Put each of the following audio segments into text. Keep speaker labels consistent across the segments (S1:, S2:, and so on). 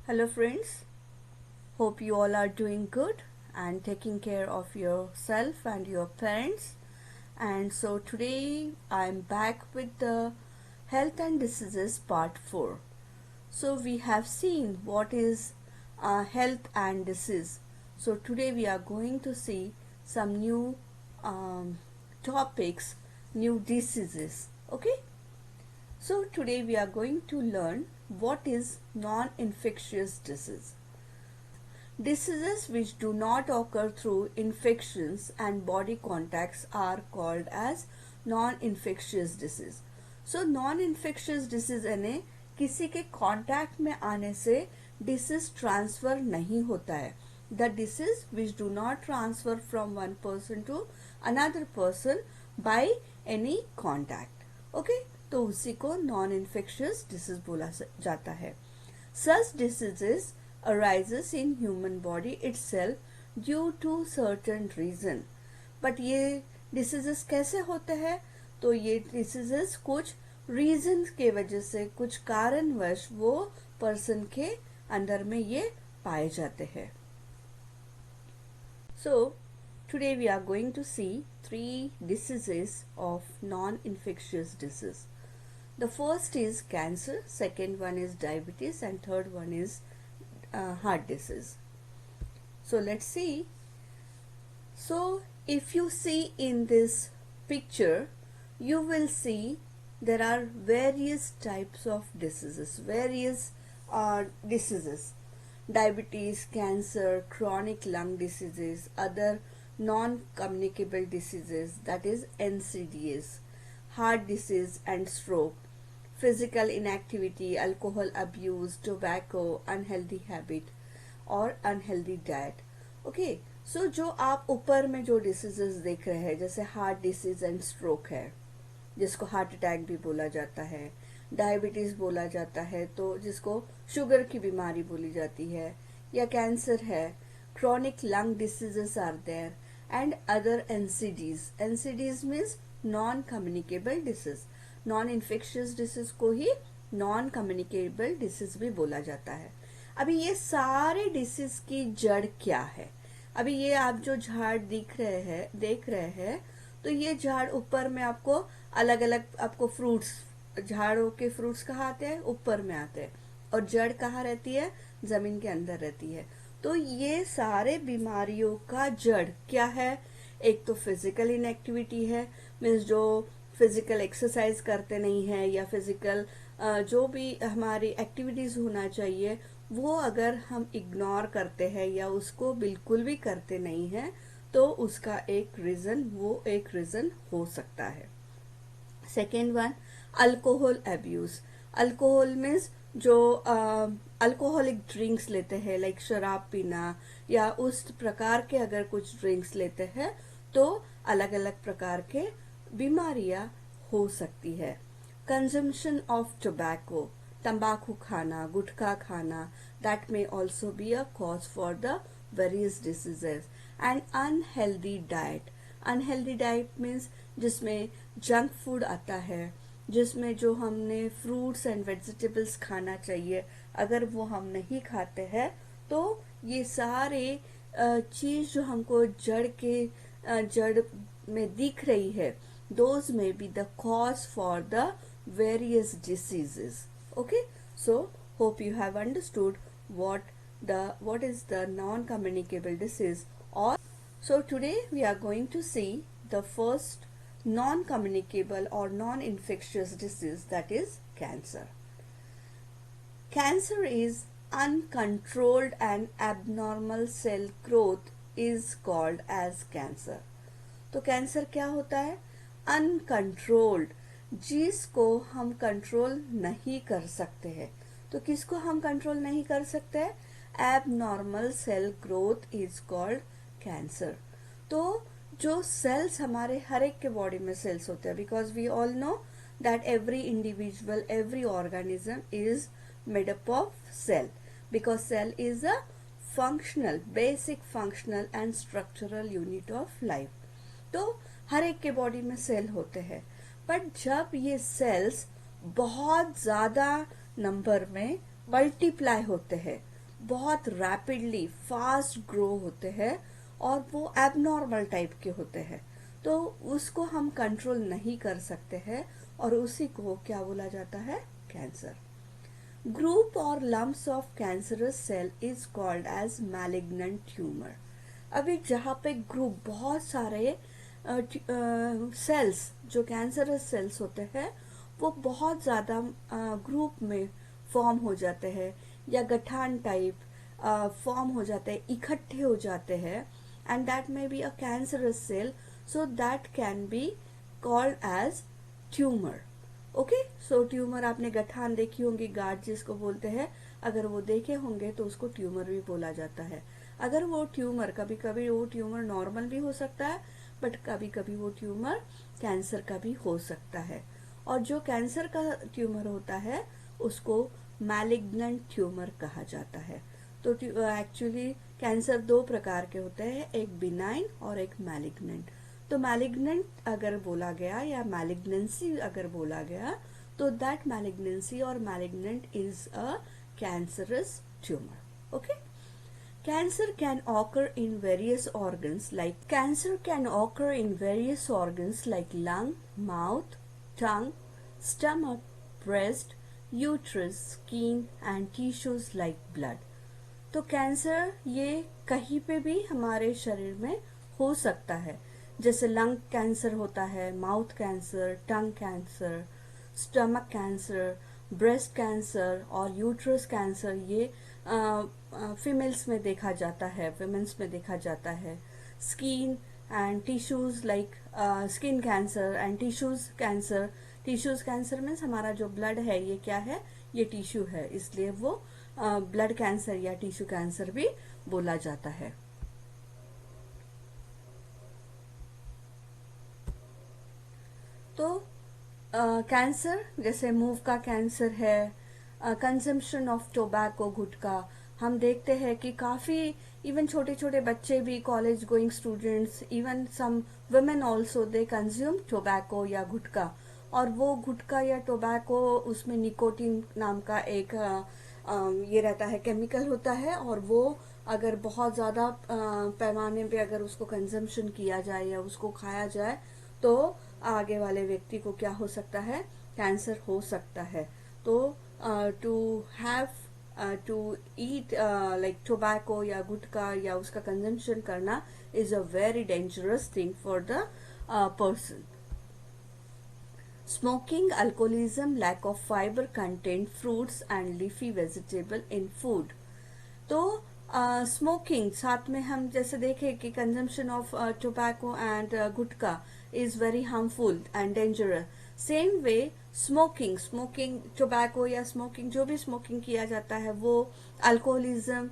S1: Hello, friends. Hope you all are doing good and taking care of yourself and your parents. And so, today I'm back with the health and diseases part 4. So, we have seen what is health and disease. So, today we are going to see some new um, topics, new diseases. Okay. So, today we are going to learn what is non infectious disease. Diseases which do not occur through infections and body contacts are called as non-infectious disease. So non-infectious disease यानी किसी के contact में आने से disease transfer नहीं होता है. The disease which do not transfer from one person to another person by any contact. Okay, तो उसी को नॉन इन्फेक्शियस डिसीज बोला जाता है. Such diseases arises in human body itself due to certain reason. But ये diseases कैसे होते हैं? तो ये diseases कुछ reasons के वजह से, कुछ कारणवश वो person के अंदर में ये पाए जाते हैं. So today we are going to see 3 diseases of non-infectious disease. The first is cancer, second one is diabetes, and third one is heart disease. So let's see. So if you see in this picture, you will see there are various types of diseases, diseases. Diabetes, cancer, chronic lung diseases, other non-communicable diseases, that is NCDs, heart disease and stroke, physical inactivity, alcohol abuse, tobacco, unhealthy habit और unhealthy diet. Okay, so जो आप ऊपर में जो diseases देख रहे हैं जैसे हार्ट डिसीज एंड स्ट्रोक है जिसको हार्ट अटैक भी बोला जाता है, डायबिटीज बोला जाता है तो जिसको शुगर की बीमारी बोली जाती है, या कैंसर है, chronic lung diseases are there and other NCDs. NCDs means non-communicable disease. Non infectious disease को ही नॉन कम्युनिकेबल डिसीज भी बोला जाता है. अभी ये सारे डिसीज की जड़ क्या है? अभी ये आप जो झाड़ देख रहे हैं तो ये झाड़ ऊपर में आपको अलग अलग आपको फ्रूट्स, झाड़ों के फ्रूट्स कहाँ आते हैं? ऊपर में आते हैं. और जड़ कहाँ रहती है? जमीन के अंदर रहती है. तो ये सारे बीमारियों का जड़ क्या है? एक तो फिजिकल इनएक्टिविटी है, मीन्स जो फिजिकल एक्सरसाइज करते नहीं है या फिजिकल जो भी हमारी एक्टिविटीज होना चाहिए वो अगर हम इग्नोर करते हैं या उसको बिल्कुल भी करते नहीं है तो उसका एक रीजन हो सकता है. Second one, alcohol abuse. Alcohol means जो अल्कोहलिक ड्रिंक्स लेते हैं लाइक शराब पीना या उस प्रकार के अगर कुछ ड्रिंक्स लेते हैं तो अलग अलग प्रकार के बीमारियां हो सकती है. कंजम्पशन ऑफ टोबैको, तंबाकू खाना, गुटखा खाना, that may also be a cause for the various diseases. And unhealthy diet. Unhealthy diet means जिसमें जंक फूड आता है, जिसमें जो हमने फ्रूट्स एंड वेजिटेबल्स खाना चाहिए अगर वो हम नहीं खाते हैं तो ये सारे चीज जो हमको जड़ में दिख रही है, those may be the cause for the various diseases. Okay, so hope you have understood what is the non communicable disease. Or so today we are going to see the first non communicable or non infectious disease, that is cancer. Cancer is uncontrolled and abnormal cell growth is called as cancer. तो cancer क्या होता है? Uncontrolled, जिसको हम control नहीं कर सकते हैं. तो किसको हम कंट्रोल नहीं कर सकते हैं? Abnormal cell growth is called cancer. तो जो सेल्स हमारे हर एक के बॉडी में सेल्स होते हैं, because we all know that every individual, every organism is made up of cell, because cell is a functional, basic functional and structural unit of life. तो हर एक के बॉडी में सेल होते हैं, बट जब ये सेल्स बहुत ज्यादा नंबर में मल्टीप्लाई होते हैं बहुत रैपिडली फास्ट ग्रो होते हैं और वो एबनॉर्मल टाइप के होते हैं, तो उसको हम कंट्रोल नहीं कर सकते हैं और उसी को क्या बोला जाता है, कैंसर। ग्रुप और lumps of cancerous cell is called as malignant tumour. अभी जहाँ पे ग्रुप बहुत सारे सेल्स जो कैंसरस सेल्स होते हैं वो बहुत ज़्यादा ग्रुप में फॉर्म हो जाते हैं या गठान टाइप फॉर्म हो जाते हैं, इकट्ठे हो जाते हैं, and that may be a cancerous cell, so that can be called as tumour. Okay, so tumour आपने गठान देखी होंगी, गार्ड जिसको बोलते हैं, अगर वो देखे होंगे तो उसको ट्यूमर भी बोला जाता है। अगर वो ट्यूमर, कभी कभी वो ट्यूमर नॉर्मल भी हो सकता है, बट कभी कभी वो ट्यूमर कैंसर का भी हो सकता है। और जो कैंसर का ट्यूमर होता है उसको मैलिग्नेंट ट्यूमर कहा जाता है। तो एक्चुअली कैंसर दो प्रकार के होते हैं, एक बिनाइन और एक मैलिग्नेंट। तो मैलिग्नेंट अगर बोला गया या मैलिग्नेंसी अगर बोला गया तो दैट मैलिग्नेंसी और malignant is a cancerous tumour. Okay, cancer can occur in various organs like lung, mouth, tongue, stomach, breast, uterus, skin and tissues like blood. तो कैंसर ये कहीं पे भी हमारे शरीर में हो सकता है, जैसे लंग कैंसर होता है, mouth cancer, tongue cancer, stomach cancer, breast cancer और यूट्रस कैंसर, ये फीमेल्स में देखा जाता है, विमेन्स में देखा जाता है। Skin and tissues like skin cancer and tissues cancer means हमारा जो ब्लड है ये क्या है, ये टिश्यू है, इसलिए वो ब्लड कैंसर या टिश्यू कैंसर भी बोला जाता है। तो कैंसर जैसे मुंह का कैंसर है, कंजम्पशन ऑफ टोबैको, गुटखा, हम देखते हैं कि काफ़ी इवन छोटे छोटे बच्चे भी, college going students, even some women also, they consume tobacco या गुटखा। और वो गुटखा या टोबैको, उसमें निकोटीन नाम का एक ये रहता है, केमिकल होता है, और वो अगर बहुत ज़्यादा पैमाने पे अगर उसको कंजम्पशन किया जाए या उसको खाया जाए तो आगे वाले व्यक्ति को क्या हो सकता है, कैंसर हो सकता है। तो to have to eat like tobacco या गुटखा या उसका कंजम्पशन करना is a very dangerous thing for the person. Smoking, alcoholism, lack of fiber content, fruits and leafy vegetable in food. तो स्मोकिंग साथ में हम जैसे देखें कि consumption of tobacco and gutkha is very harmful and dangerous. Same way smoking tobacco या smoking, जो भी स्मोकिंग किया जाता है वो अल्कोहलिज्म,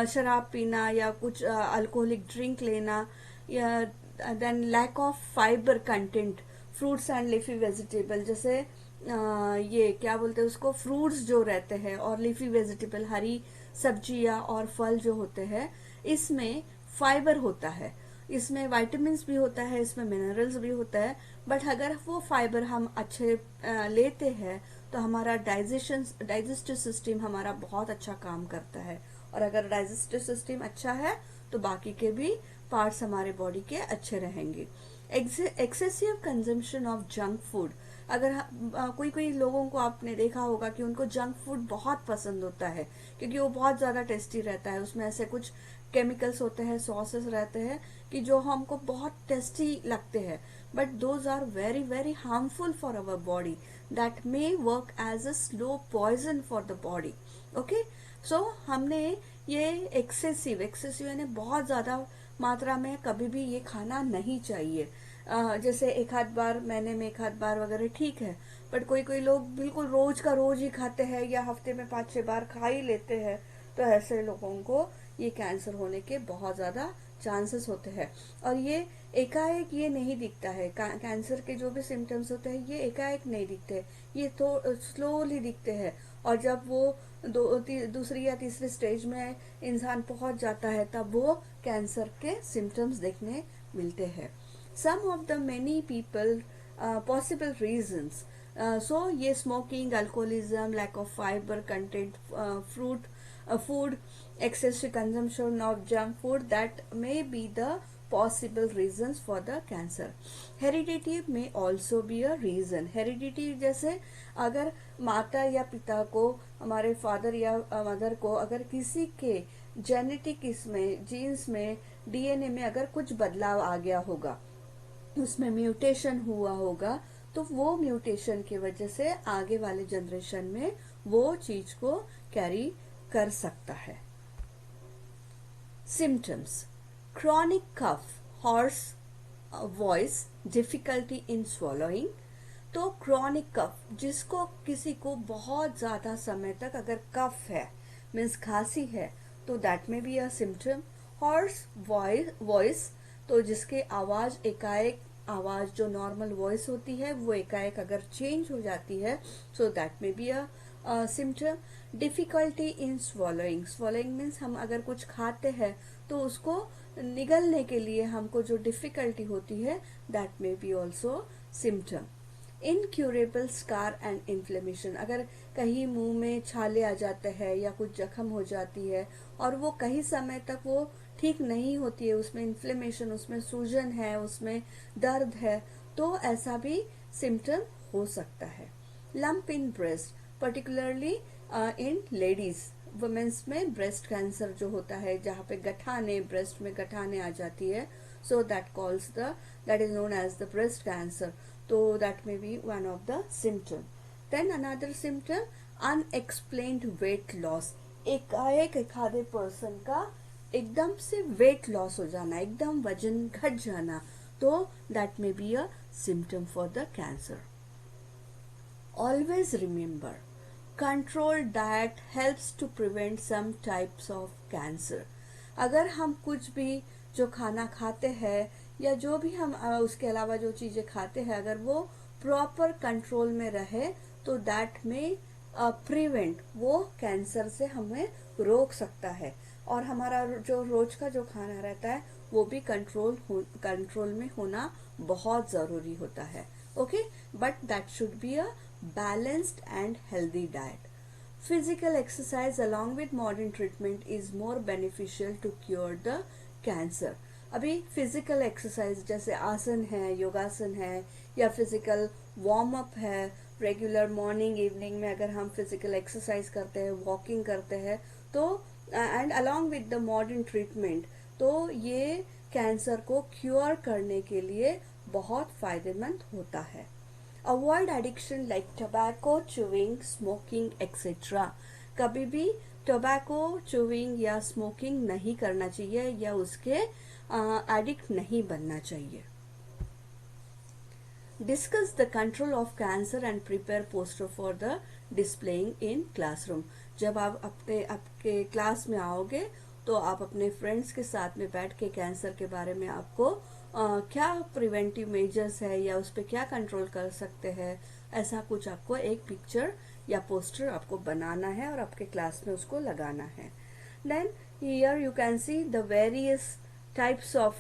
S1: शराब पीना या कुछ अल्कोहलिक ड्रिंक लेना, या then lack of fibre content, fruits and leafy vegetable, जैसे ये क्या बोलते हैं उसको, फ्रूट्स जो रहते हैं और लीफी वेजिटेबल, हरी सब्जियां और फल जो होते हैं, इसमें फाइबर होता है, इसमें विटामिन्स भी होता है, इसमें मिनरल्स भी होता है। बट अगर वो फाइबर हम अच्छे लेते हैं तो हमारा डाइजेस्टिव सिस्टम हमारा बहुत अच्छा काम करता है, और अगर डाइजेस्टिव सिस्टम अच्छा है तो बाकी के भी पार्ट्स हमारे बॉडी के अच्छे रहेंगे। Excessive consumption of junk food, अगर कोई कोई लोगों को आपने देखा होगा कि उनको जंक फूड बहुत पसंद होता है क्योंकि वो बहुत ज़्यादा टेस्टी रहता है, उसमें ऐसे कुछ केमिकल्स होते हैं, सॉसेस रहते हैं कि जो हमको बहुत टेस्टी लगते हैं, but those are very very harmful for our body, that may work as a slow poison for the body. Okay, so हमने ये एक्सेसिव यानी बहुत ज़्यादा मात्रा में कभी भी ये खाना नहीं चाहिए। जैसे एक आध बार महीने में एक आध बार वगैरह ठीक है, बट कोई कोई लोग बिल्कुल रोज का रोज ही खाते हैं या हफ्ते में 5-6 बार खा ही लेते हैं, तो ऐसे लोगों को ये कैंसर होने के बहुत ज़्यादा चांसेस होते हैं। और ये एकाएक ये नहीं दिखता है, कैंसर के जो भी सिम्टम्स होते हैं ये एकाएक नहीं दिखते, ये तो स्लोली दिखते हैं, और जब वो दूसरी या तीसरी स्टेज में इंसान पहुंच जाता है तब वो कैंसर के सिम्टम्स देखने मिलते हैं। Some of the many people possible reasons, so ये smoking, alcoholism, lack of fibre content, fruit food, excessive consumption of junk food, that may be the possible reasons for the cancer. Heredity may also be a reason. Heredity जैसे अगर माता या पिता को, हमारे father या mother को, अगर किसी के जेनेटिक इसमें जीन्स में डीएनए में अगर कुछ बदलाव आ गया होगा, उसमें म्यूटेशन हुआ होगा, तो वो म्यूटेशन की वजह से आगे वाले जनरेशन में वो चीज को कैरी कर सकता है. Symptoms: chronic cough, hoarse voice, difficulty in swallowing. तो क्रॉनिक कफ, जिसको किसी को बहुत ज्यादा समय तक अगर कफ है, मीन्स खांसी है, तो that may be a symptom. Horse voice, तो जिसके आवाज एकाएक, आवाज जो नॉर्मल वॉइस होती है वो एकाएक अगर चेंज हो जाती है, so that may be a symptom. Difficulty in swallowing, swallowing means हम अगर कुछ खाते हैं तो उसको निगलने के लिए हमको जो डिफिकल्टी होती है, that may be also symptom. Incurable scar and inflammation, अगर कहीं मुंह में छाले आ जाते हैं या कुछ जख्म हो जाती है और वो कहीं समय तक वो ठीक नहीं होती है, उसमें इन्फ्लेमेशन, उसमें सूजन है, उसमें दर्द है, तो ऐसा भी सिम्टम हो सकता है. Lump in breast, particularly in ladies, womens में ब्रेस्ट कैंसर जो होता है, जहाँ पे गठाने, ब्रेस्ट में गठाने आ जाती है, so that is known as the breast cancer. So that may be one of the symptom. Then another symptom, unexplained weight loss. एकाएक एक आधे पर्सन का एकदम से वेट लॉस हो जाना, एकदम वजन घट जाना, तो that may be a symptom for the cancer. Always remember, controlled diet helps to prevent some types of cancer. अगर हम कुछ भी जो खाना खाते हैं या जो भी हम उसके अलावा जो चीजें खाते हैं, अगर वो प्रॉपर कंट्रोल में रहे, तो दैट में प्रिवेंट, वो कैंसर से हमें रोक सकता है. और हमारा जो रोज का जो खाना रहता है वो भी कंट्रोल में होना बहुत जरूरी होता है. Okay, but that should be a balanced and healthy diet. Physical exercise along with modern treatment is more beneficial to cure the cancer. अभी फिजिकल एक्सरसाइज जैसे आसन है, योगासन है, या फिजिकल वार्म अप है, रेगुलर मॉर्निंग इवनिंग में अगर हम फिजिकल एक्सरसाइज करते हैं, वॉकिंग करते हैं, तो and along with the modern treatment, तो ये कैंसर को क्योर करने के लिए बहुत फायदेमंद होता है. Avoid addiction like tobacco, chewing, smoking etcetera. कभी भी टोबैको, चूइंग या स्मोकिंग नहीं करना चाहिए या उसके एडिक्ट नहीं बनना चाहिए. Discuss the control of cancer and prepare poster for the displaying in classroom. जब आप आपके क्लास में आओगे तो आप अपने फ्रेंड्स के साथ में बैठ के कैंसर के बारे में आपको क्या प्रिवेंटिव मेजर्स है या उस पर क्या कंट्रोल कर सकते हैं, ऐसा कुछ आपको एक पिक्चर या पोस्टर आपको बनाना है और आपके क्लास में उसको लगाना है. Then here you can see the various types of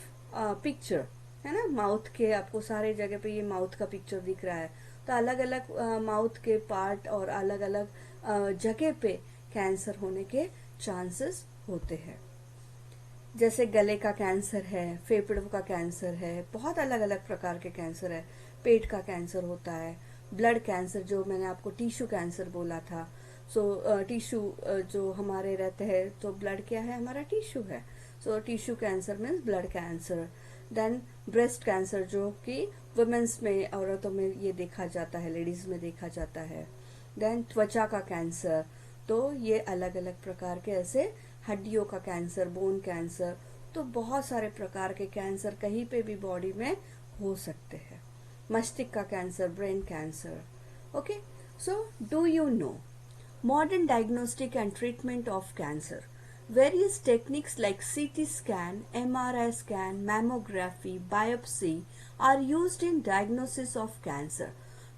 S1: picture, है ना. माउथ के आपको सारे जगह पे ये माउथ का पिक्चर दिख रहा है, तो अलग अलग माउथ के पार्ट और अलग अलग जगह पे कैंसर होने के चांसेस होते हैं. जैसे गले का कैंसर है, फेफड़ों का कैंसर है, बहुत अलग अलग प्रकार के कैंसर है. पेट का कैंसर होता है, ब्लड कैंसर जो मैंने आपको टिश्यू कैंसर बोला था. सो टिश्यू जो हमारे रहते हैं, तो ब्लड क्या है, हमारा टिश्यू है. So tissue cancer means blood cancer. Then breast cancer जो कि वुमेन्स में, औरतों में ये देखा जाता है, लेडीज में देखा जाता है. देन त्वचा का कैंसर, तो ये अलग अलग प्रकार के ऐसे, हड्डियों का कैंसर, बोन कैंसर, तो बहुत सारे प्रकार के कैंसर कहीं पे भी बॉडी में हो सकते हैं. मस्तिष्क का cancer, brain cancer. Okay, so do you know modern diagnostic and treatment of cancer. Various techniques like CT scan, MRI scan, mammography, biopsy are used in diagnosis of cancer.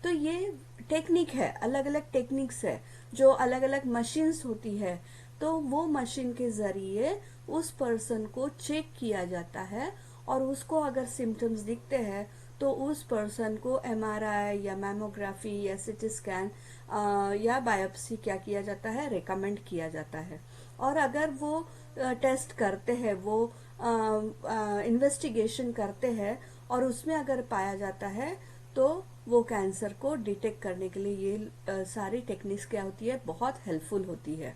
S1: तो ये टेक्निक है, अलग अलग टेक्निक्स है, जो अलग अलग machines होती है, तो वो मशीन के जरिए उस पर्सन को चेक किया जाता है और उसको अगर सिम्टम्स दिखते हैं तो उस पर्सन को MRI या मैमोग्राफी या CT स्कैन या बायोप्सी क्या किया जाता है, रेकमेंड किया जाता है. और अगर वो टेस्ट करते हैं, वो इन्वेस्टिगेशन करते हैं और उसमें अगर पाया जाता है तो वो कैंसर को डिटेक्ट करने के लिए ये सारी टेक्निक्स क्या होती है, बहुत हेल्पफुल होती है.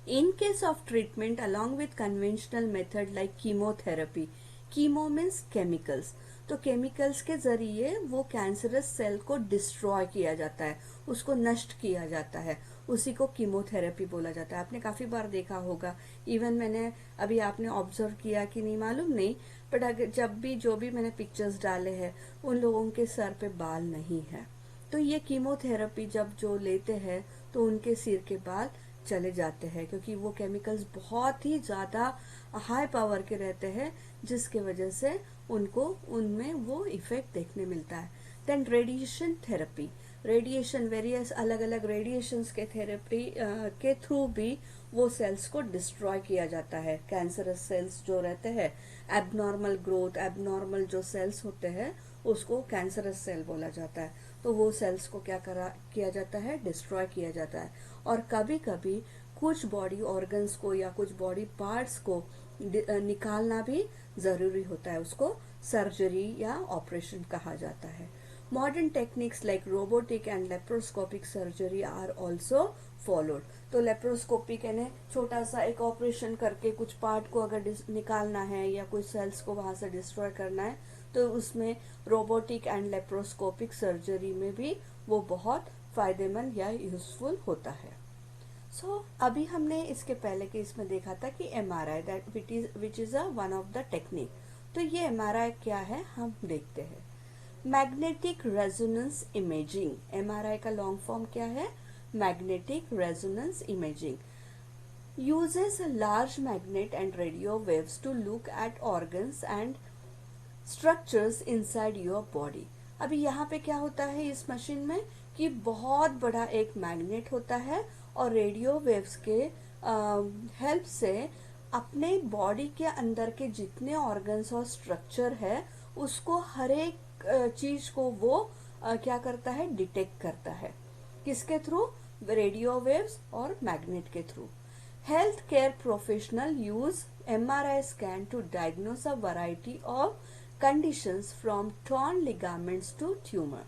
S1: In case of treatment along with conventional method like chemotherapy, chemo means chemicals. तो केमिकल्स के जरिए वो कैंसरस सेल को डिस्ट्रॉय किया जाता है, उसको नष्ट किया जाता है, उसी को कीमोथेरेपी बोला जाता है. आपने काफी बार देखा होगा, इवन मैंने अभी आपने ऑब्जर्व किया कि नहीं मालूम नहीं, बट अगर जब भी जो भी मैंने पिक्चर्स डाले हैं उन लोगों के सर पे बाल नहीं है, तो ये कीमोथेरेपी जब जो लेते हैं तो उनके सिर के बाल चले जाते हैं, क्योंकि वो केमिकल्स बहुत ही ज़्यादा हाई पावर के रहते हैं, जिसके वजह से उनको उनमें वो इफेक्ट देखने मिलता है. Then radiation therapy, radiation various अलग अलग रेडिएशंस के थेरेपी के थ्रू भी वो सेल्स को डिस्ट्रॉय किया जाता है. कैंसरस सेल्स जो रहते हैं, एबनॉर्मल ग्रोथ, एबनॉर्मल जो सेल्स होते हैं उसको कैंसरस सेल बोला जाता है. तो वो सेल्स को क्या करा किया जाता है, डिस्ट्रॉय किया जाता है. और कभी कभी कुछ बॉडी ऑर्गन्स को या कुछ बॉडी पार्ट्स को निकालना भी जरूरी होता है, उसको सर्जरी या ऑपरेशन कहा जाता है. Modern techniques like robotic and laparoscopic surgery are also followed. तो लेप्रोस्कोपिक यानी छोटा सा एक ऑपरेशन करके कुछ पार्ट को अगर निकालना है या कुछ सेल्स को वहां से डिस्ट्रॉय करना है, तो उसमें रोबोटिक एंड लेप्रोस्कोपिक सर्जरी में भी वो बहुत फायदेमंद या यूजफुल होता है. अभी हमने इसके पहले के इसमें देखा था कि MRI that which is a one of the technique. तो ये MRI क्या है हम देखते हैं. मैग्नेटिक रेजोनेंस इमेजिंग, MRI का लॉन्ग फॉर्म क्या है, magnetic resonance imaging. uses a large magnet and radio waves to look at organs and structures inside your body. अभी यहाँ पे क्या होता है इस मशीन में कि बहुत बड़ा एक मैग्नेट होता है और रेडियो वेव्स के हेल्प से अपने बॉडी के अंदर के जितने ऑर्गन्स और स्ट्रक्चर है उसको हर एक चीज को वो क्या करता है, डिटेक्ट करता है. किसके थ्रू, रेडियो वेव्स और मैग्नेट के through. Health care professional use MRI scan to diagnose a variety of conditions from torn ligaments to tumour.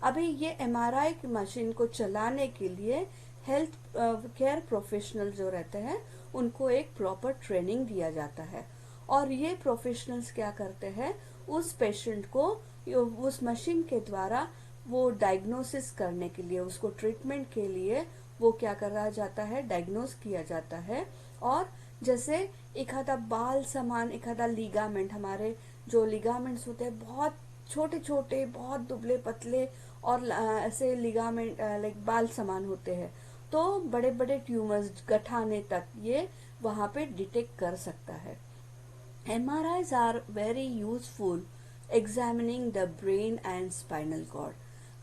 S1: अभी ये MRI की मशीन को चलाने के लिए हेल्थ केयर प्रोफेशनल जो रहते हैं उनको एक प्रॉपर ट्रेनिंग दिया जाता है. और ये प्रोफेशनल्स क्या करते हैं, उस पेशेंट को उस मशीन के द्वारा वो डायग्नोसिस करने के लिए, उसको ट्रीटमेंट के लिए वो क्या करा जाता है, डायग्नोस किया जाता है. और जैसे एक आधा बाल समान एक आधा लिगामेंट, हमारे जो लिगामेंट्स होते हैं बहुत छोटे छोटे, बहुत दुबले पतले और ऐसे लिगामेंट लाइक बाल समान होते हैं, तो बड़े बड़े ट्यूमर्स गठाने तक ये वहां पे डिटेक्ट कर सकता है. MRIs are very useful examining the brain and spinal cord.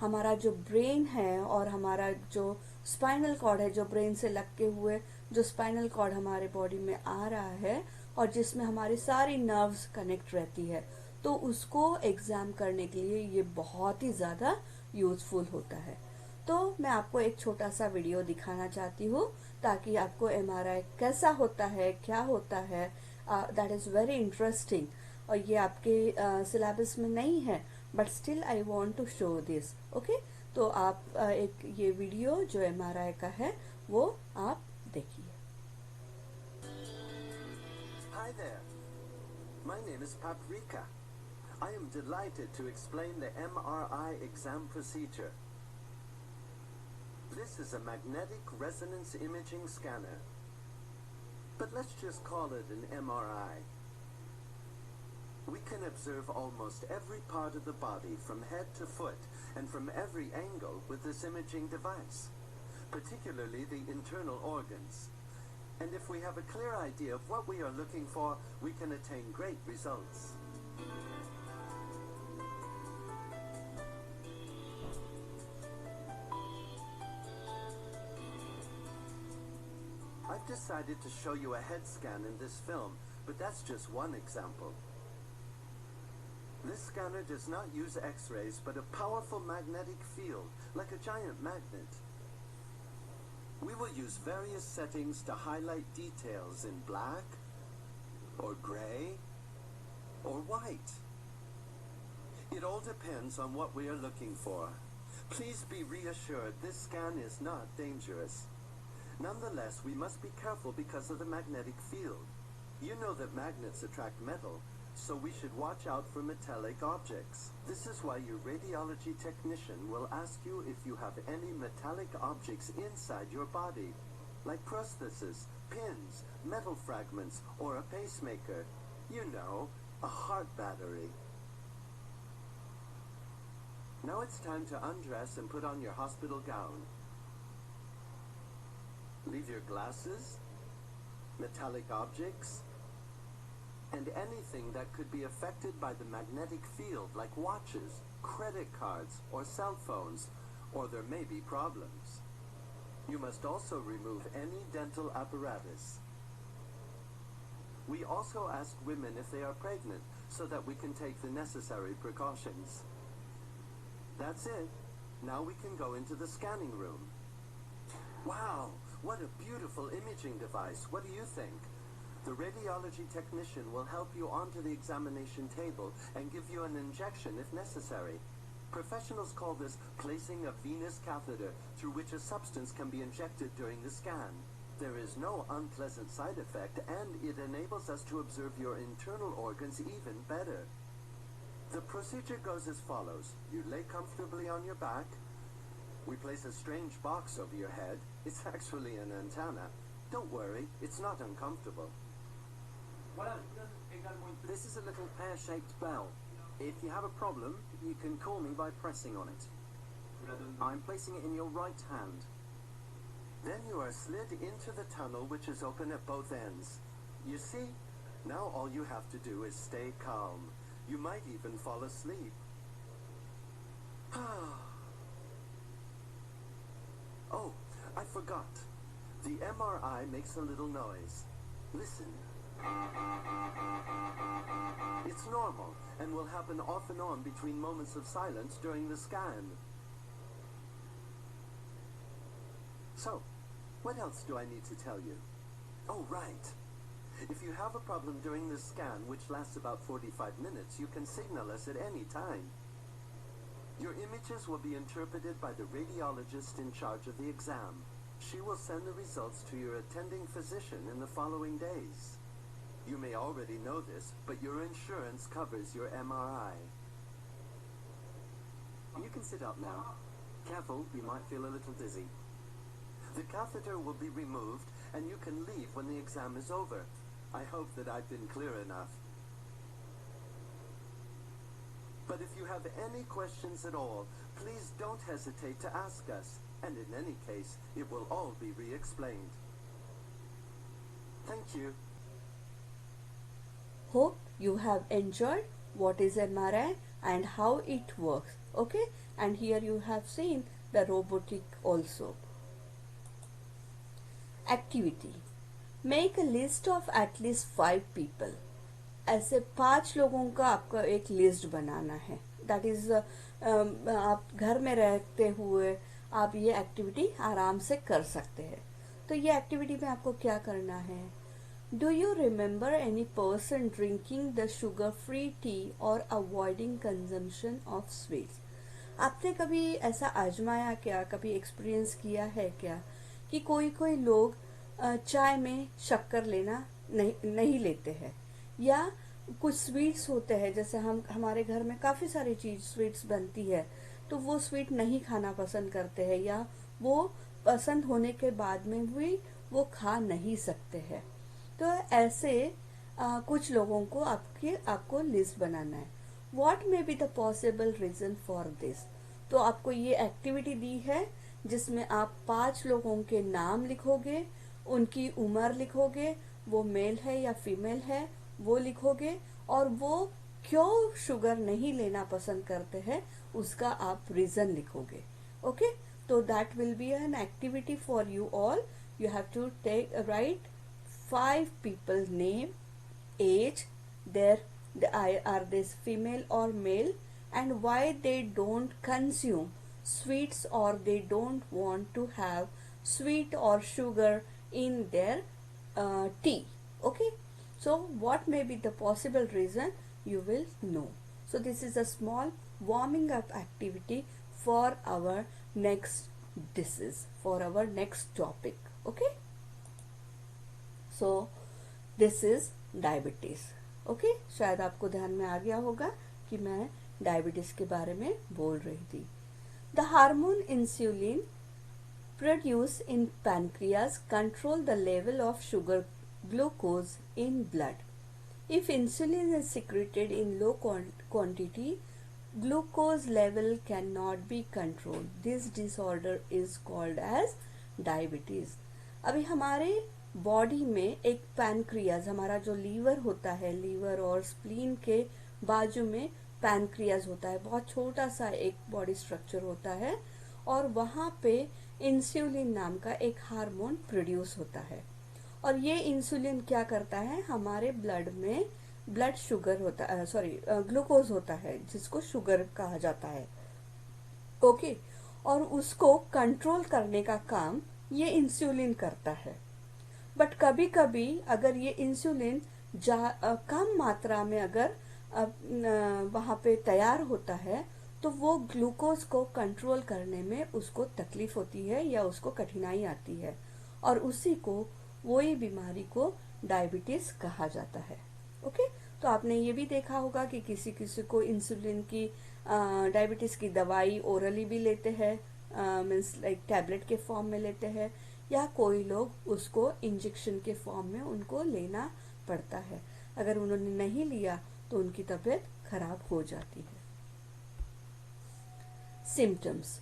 S1: हमारा जो ब्रेन है और हमारा जो स्पाइनल कॉर्ड है, जो ब्रेन से लग के हुए जो स्पाइनल कॉर्ड हमारे बॉडी में आ रहा है और जिसमें हमारी सारी नर्व्स कनेक्ट रहती है, तो उसको एग्जाम करने के लिए ये बहुत ही ज़्यादा यूजफुल होता है. तो मैं आपको एक छोटा सा वीडियो दिखाना चाहती हूँ ताकि आपको MRI कैसा होता है, क्या होता है, दैट इज़ वेरी इंटरेस्टिंग. और ये आपके सिलेबस में नहीं है, but still I want to show this. Okay, तो आप एक ये वीडियो जो MRI का है वो आप देखिए.
S2: Hi there. My name is Paprika. I am delighted to explain the MRI exam procedure. This is a magnetic resonance imaging scanner. But let's just call it an MRI. We can observe almost every part of the body from head to foot and from every angle with this imaging device, particularly the internal organs. And if we have a clear idea of what we are looking for, we can attain great results. I've decided to show you a head scan in this film, but that's just one example. This scanner does not use X-rays, but a powerful magnetic field, like a giant magnet. We will use various settings to highlight details in black, or gray, or white. It all depends on what we are looking for. Please be reassured this scan is not dangerous. Nonetheless, we must be careful because of the magnetic field. You know that magnets attract metal, so we should watch out for metallic objects. This is why your radiology technician will ask you if you have any metallic objects inside your body, like prostheses, pins, metal fragments, or a pacemaker. You know, a heart battery. Now it's time to undress and put on your hospital gown. Leave your glasses, metallic objects, and anything that could be affected by the magnetic field, like watches, credit cards, or cell phones, or there may be problems. You must also remove any dental apparatus. We also ask women if they are pregnant, so that we can take the necessary precautions. That's it. Now we can go into the scanning room. Wow, what a beautiful imaging device. What do you think? The radiology technician will help you onto the examination table and give you an injection if necessary. Professionals call this placing a venous catheter through which a substance can be injected during the scan. There is no unpleasant side effect, and it enables us to observe your internal organs even better. The procedure goes as follows. You lay comfortably on your back. We place a strange box over your head. It's actually an antenna. Don't worry, it's not uncomfortable. This is a little pear-shaped bell. If you have a problem, you can call me by pressing on it. I'm placing it in your right hand. Then you are slid into the tunnel, which is open at both ends. You see? Now all you have to do is stay calm. You might even fall asleep. Oh, I forgot. The MRI makes a little noise. Listen. It's normal and will happen off and on between moments of silence during the scan. So, what else do I need to tell you? Oh, right. If you have a problem during the scan, which lasts about 45 minutes, you can signal us at any time. Your images will be interpreted by the radiologist in charge of the exam. She will send the results to your attending physician in the following days. You may already know this, but your insurance covers your MRI. You can sit up now. Careful, you might feel a little dizzy. The catheter will be removed, and you can leave when the exam is over. I hope that I've been clear enough. But if you have any questions at all, please don't hesitate to ask us. And in any case, it will all be re-explained. Thank you.
S1: Hope you have enjoyed what is MRI and how it works. Okay, and here you have seen the robotic also. Activity. Make a list of at least 5 people. ऐसे 5 लोगों का आपका एक list बनाना है. That is आप घर में रहते हुए आप ये एक्टिविटी आराम से कर सकते हैं. तो ये एक्टिविटी में आपको क्या करना है? Do you remember any person drinking the sugar free T और अवॉइडिंग कंजम्पशन ऑफ स्वीट्स? आपने कभी ऐसा आजमाया क्या, कभी एक्सपीरियंस किया है क्या कि कोई कोई लोग चाय में शक्कर लेना नहीं लेते हैं, या कुछ स्वीट्स होते हैं, जैसे हमारे घर में काफ़ी सारी चीज़ स्वीट्स बनती है, तो वो स्वीट नहीं खाना पसंद करते हैं, या वो पसंद होने के बाद में भी वो खा नहीं सकते हैं. तो ऐसे कुछ लोगों को आपको लिस्ट बनाना है. What may be the possible reason for this? तो आपको ये एक्टिविटी दी है जिसमें आप 5 लोगों के नाम लिखोगे, उनकी उम्र लिखोगे, वो मेल है या फीमेल है वो लिखोगे, और वो क्यों शुगर नहीं लेना पसंद करते हैं उसका आप रीज़न लिखोगे. ओके, तो that will be an activity for you all. You have to write 5 people name, age, are they female or male, and why they don't consume sweets or they don't want to have sweet or sugar in their tea. Okay, so what may be the possible reason, you will know. So this is a small warming up activity for our next disease, for our next topic. Okay, so this is diabetes. Okay शायद आपको ध्यान में आ गया होगा कि मैं diabetes के बारे में बोल रही थी. The hormone insulin produced in pancreas control the level of sugar glucose in blood. If insulin is secreted in low quantity, glucose level cannot be controlled. This disorder is called as diabetes. अभी हमारे body में एक pancreas, हमारा जो liver होता है, liver और spleen के बाजू में पैनक्रियाज होता है, बहुत छोटा सा एक बॉडी स्ट्रक्चर होता है, और वहाँ पे इंसुलिन नाम का एक हार्मोन प्रोड्यूस होता है. और ये इंसुलिन क्या करता है, हमारे ब्लड में ब्लड शुगर होता है, ग्लूकोज होता है जिसको शुगर कहा जाता है. ओके, और उसको कंट्रोल करने का काम ये इंसुलिन करता है. बट कभी कभी अगर ये इंसुलिन कम मात्रा में अगर वहाँ पे तैयार होता है तो वो ग्लूकोज को कंट्रोल करने में उसको तकलीफ होती है या उसको कठिनाई आती है, और उसी को वही बीमारी को डायबिटीज कहा जाता है. ओके, तो आपने ये भी देखा होगा कि किसी किसी को इंसुलिन की डायबिटीज की दवाई ओरली भी लेते हैं, मीन्स लाइक टैबलेट के फॉर्म में लेते हैं, या कोई लोग उसको इंजेक्शन के फॉर्म में उनको लेना पड़ता है. अगर उन्होंने नहीं लिया तो उनकी तबीयत खराब हो जाती है. Symptoms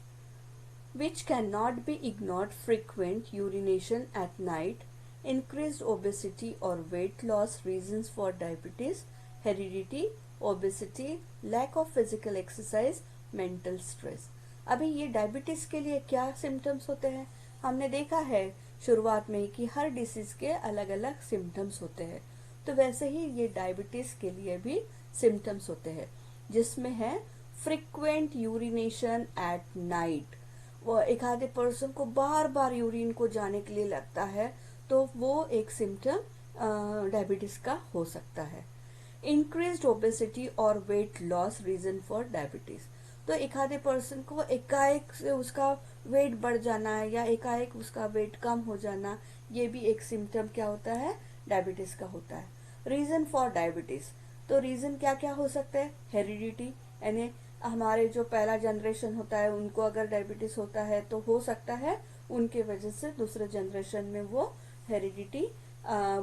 S1: which cannot be ignored: frequent urination at night, increased obesity or weight loss. Reasons for diabetes: heredity, obesity, lack of physical exercise, mental stress. अभी ये डायबिटीज के लिए क्या सिम्टम्स होते हैं, हमने देखा है शुरुआत में कि हर डिसीज के अलग अलग सिम्टम्स होते हैं, तो वैसे ही ये डायबिटीज के लिए भी सिम्टम्स होते हैं, जिसमें है फ्रीक्वेंट यूरिनेशन एट नाइट. वो एक आधे पर्सन को बार बार यूरिन को जाने के लिए लगता है, तो वो एक सिम्टम डायबिटीज का हो सकता है. इंक्रीज्ड ओबेसिटी और weight loss. Reason for diabetes, तो एक आधे पर्सन को एकाएक से उसका वेट बढ़ जाना है या एकाएक उसका वेट कम हो जाना, ये भी एक सिम्टम क्या होता है, डायबिटीज का होता है. रीजन फॉर डायबिटीज, तो रीजन क्या क्या हो सकते हैं, हेरिडिटी, यानी हमारे जो पहला जनरेशन होता है उनको अगर डायबिटीज होता है तो हो सकता है उनके वजह से दूसरे जनरेशन में वो हेरिडिटी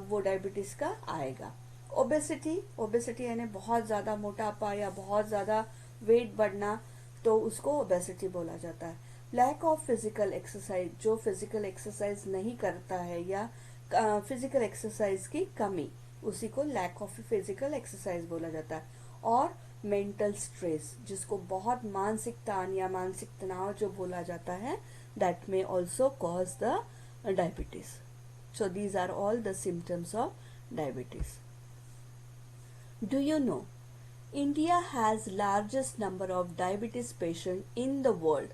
S1: वो डायबिटीज का आएगा. ओबेसिटी यानी बहुत ज्यादा मोटापा या बहुत ज्यादा वेट बढ़ना, तो उसको ओबेसिटी बोला जाता है. लैक ऑफ फिजिकल एक्सरसाइज, जो फिजिकल एक्सरसाइज नहीं करता है या फिजिकल एक्सरसाइज की कमी, उसी को लैक ऑफ फिजिकल एक्सरसाइज बोला जाता है. और मेंटल स्ट्रेस, जिसको बहुत मानसिक तान या मानसिक तनाव जो बोला जाता है, that may also cause the diabetes. So these are all the symptoms of diabetes. Do you know India has largest number of diabetes patients in the world.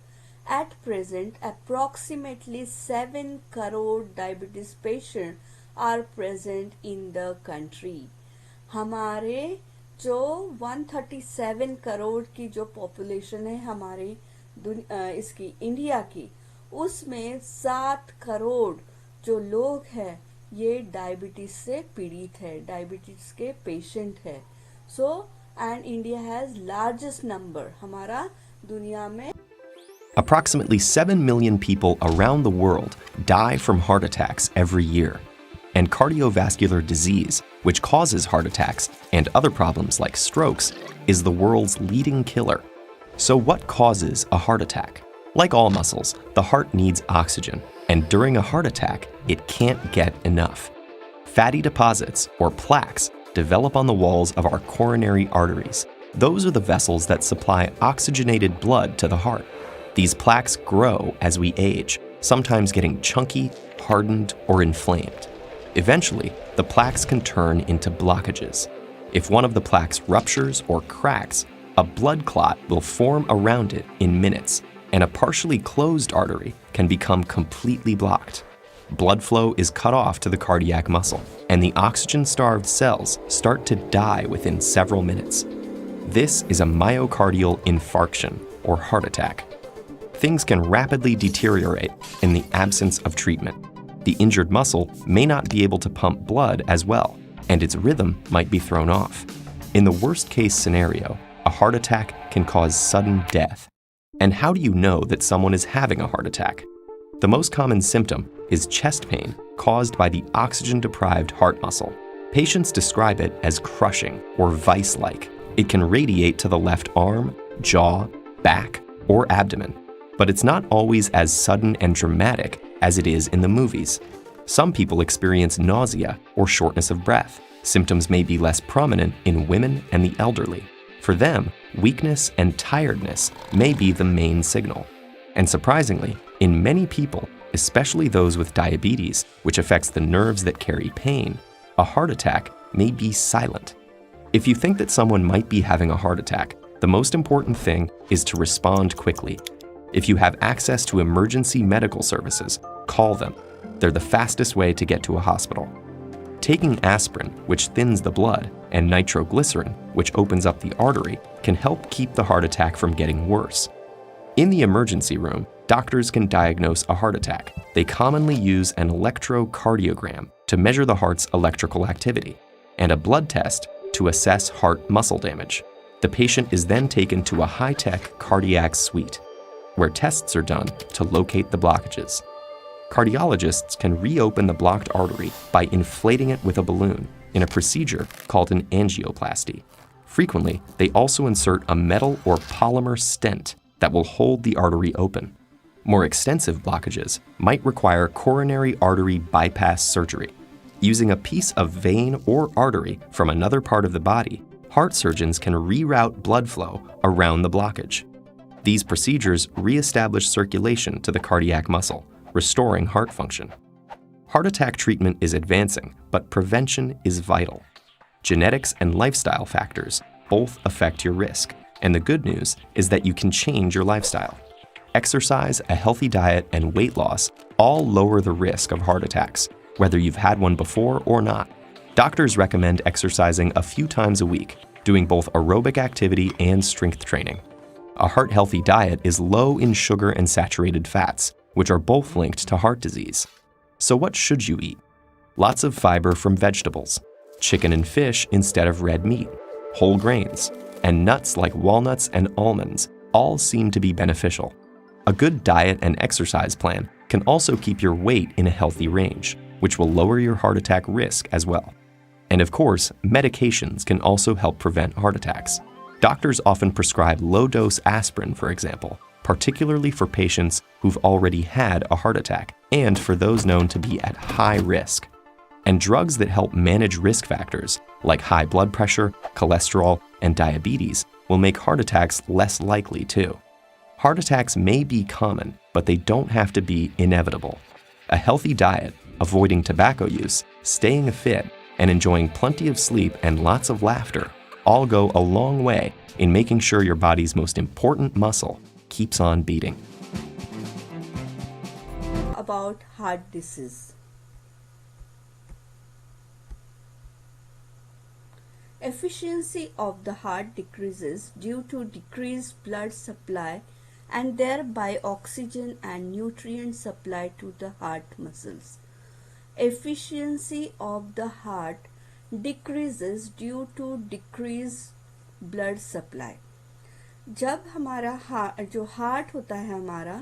S1: At present, approximately 7 crore diabetes patients are present in the country. हमारे जो 137 करोड़ की जो population है हमारी इसकी India की, उसमें 7 करोड़ जो लोग हैं ये डायबिटीज से पीड़ित है, डायबिटीज के पेशेंट है. सो and India has largest number. हमारा दुनिया में
S3: Approximately 7 million people around the world die from heart attacks every year. And cardiovascular disease, which causes heart attacks and other problems like strokes, is the world's leading killer. So what causes a heart attack? Like all muscles, the heart needs oxygen, and during a heart attack, it can't get enough. Fatty deposits, or plaques, develop on the walls of our coronary arteries. Those are the vessels that supply oxygenated blood to the heart. These plaques grow as we age, sometimes getting chunky, hardened, or inflamed. Eventually, the plaques can turn into blockages. If one of the plaques ruptures or cracks, a blood clot will form around it in minutes, and a partially closed artery can become completely blocked. Blood flow is cut off to the cardiac muscle, and the oxygen-starved cells start to die within several minutes. This is a myocardial infarction, or heart attack. Things can rapidly deteriorate in the absence of treatment. The injured muscle may not be able to pump blood as well, and its rhythm might be thrown off. In the worst-case scenario, a heart attack can cause sudden death. And how do you know that someone is having a heart attack? The most common symptom is chest pain caused by the oxygen-deprived heart muscle. Patients describe it as crushing or vice-like. It can radiate to the left arm, jaw, back, or abdomen, but it's not always as sudden and dramatic as it is in the movies. Some people experience nausea or shortness of breath. Symptoms may be less prominent in women and the elderly. For them, weakness and tiredness may be the main signal. And surprisingly, in many people, especially those with diabetes, which affects the nerves that carry pain, a heart attack may be silent. If you think that someone might be having a heart attack, the most important thing is to respond quickly. If you have access to emergency medical services, call them. They're the fastest way to get to a hospital. Taking aspirin, which thins the blood, and nitroglycerin, which opens up the artery, can help keep the heart attack from getting worse. In the emergency room, doctors can diagnose a heart attack. They commonly use an electrocardiogram to measure the heart's electrical activity, and a blood test to assess heart muscle damage. The patient is then taken to a high-tech cardiac suite, where tests are done to locate the blockages. Cardiologists can reopen the blocked artery by inflating it with a balloon in a procedure called an angioplasty. Frequently, they also insert a metal or polymer stent that will hold the artery open. More extensive blockages might require coronary artery bypass surgery. Using a piece of vein or artery from another part of the body, heart surgeons can reroute blood flow around the blockage. These procedures reestablish circulation to the cardiac muscle, restoring heart function. Heart attack treatment is advancing, but prevention is vital. Genetics and lifestyle factors both affect your risk, and the good news is that you can change your lifestyle. Exercise, a healthy diet, and weight loss all lower the risk of heart attacks, whether you've had one before or not. Doctors recommend exercising a few times a week, doing both aerobic activity and strength training. A heart-healthy diet is low in sugar and saturated fats, which are both linked to heart disease. So what should you eat? Lots of fiber from vegetables, chicken and fish instead of red meat, whole grains, and nuts like walnuts and almonds all seem to be beneficial. A good diet and exercise plan can also keep your weight in a healthy range, which will lower your heart attack risk as well. And of course, medications can also help prevent heart attacks. Doctors often prescribe low-dose aspirin, for example, particularly for patients who've already had a heart attack and for those known to be at high risk. And drugs that help manage risk factors, like high blood pressure, cholesterol, and diabetes, will make heart attacks less likely too. Heart attacks may be common, but they don't have to be inevitable. A healthy diet, avoiding tobacco use, staying fit, and enjoying plenty of sleep and lots of laughter all go a long way in making sure your body's most important muscle keeps on beating.
S1: About heart disease. Efficiency of the heart decreases due to decreased blood supply and thereby oxygen and nutrient supply to the heart muscles. Efficiency of the heart decreases due to decreased blood supply. जब हमारा जो heart होता है हमारा,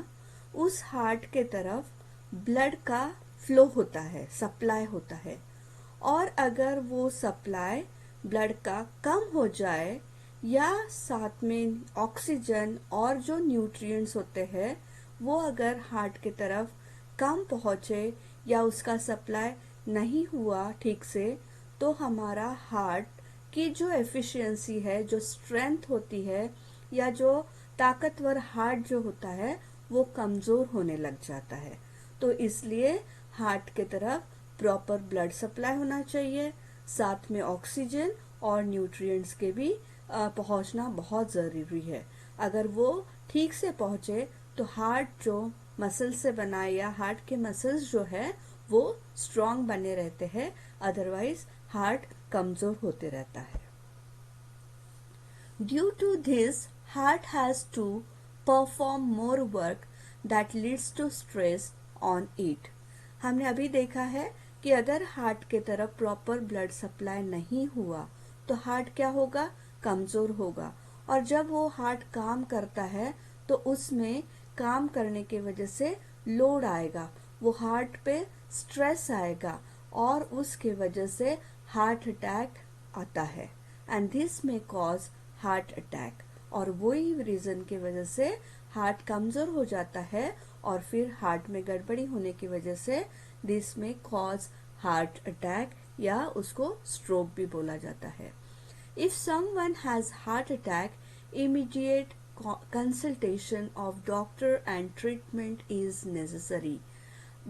S1: उस heart के तरफ blood का फ्लो होता है, सप्लाई होता है, और अगर वो सप्लाई ब्लड का कम हो जाए या साथ में ऑक्सीजन और जो न्यूट्रिएंट्स होते हैं वो अगर हार्ट के तरफ कम पहुँचे या उसका सप्लाई नहीं हुआ ठीक से, तो हमारा हार्ट की जो एफिशिएंसी है, जो स्ट्रेंथ होती है या जो ताकतवर हार्ट जो होता है वो कमज़ोर होने लग जाता है। तो इसलिए हार्ट के तरफ प्रॉपर ब्लड सप्लाई होना चाहिए, साथ में ऑक्सीजन और न्यूट्रिएंट्स के भी पहुंचना बहुत ज़रूरी है। अगर वो ठीक से पहुंचे तो हार्ट जो मसल से बना है या हार्ट के मसल्स जो है वो स्ट्रॉन्ग बने रहते हैं, अदरवाइज हार्ट कमजोर होते रहता है. Due to this heart has to perform more work that leads to stress on it. हमने अभी देखा है कि अगर हार्ट के तरफ प्रॉपर ब्लड सप्लाई नहीं हुआ तो हार्ट क्या होगा, कमजोर होगा. और जब वो हार्ट काम करता है तो उसमें काम करने की वजह से लोड आएगा, वो हार्ट पे स्ट्रेस आएगा और उसके वजह से हार्ट अटैक आता है. एंड दिस में कॉज हार्ट अटैक. और वही रीजन की वजह से हार्ट कमजोर हो जाता है और फिर हार्ट में गड़बड़ी होने की वजह से दिस में कॉज हार्ट अटैक या उसको स्ट्रोक भी बोला जाता है. If someone has heart attack, immediate consultation of doctor and treatment is necessary.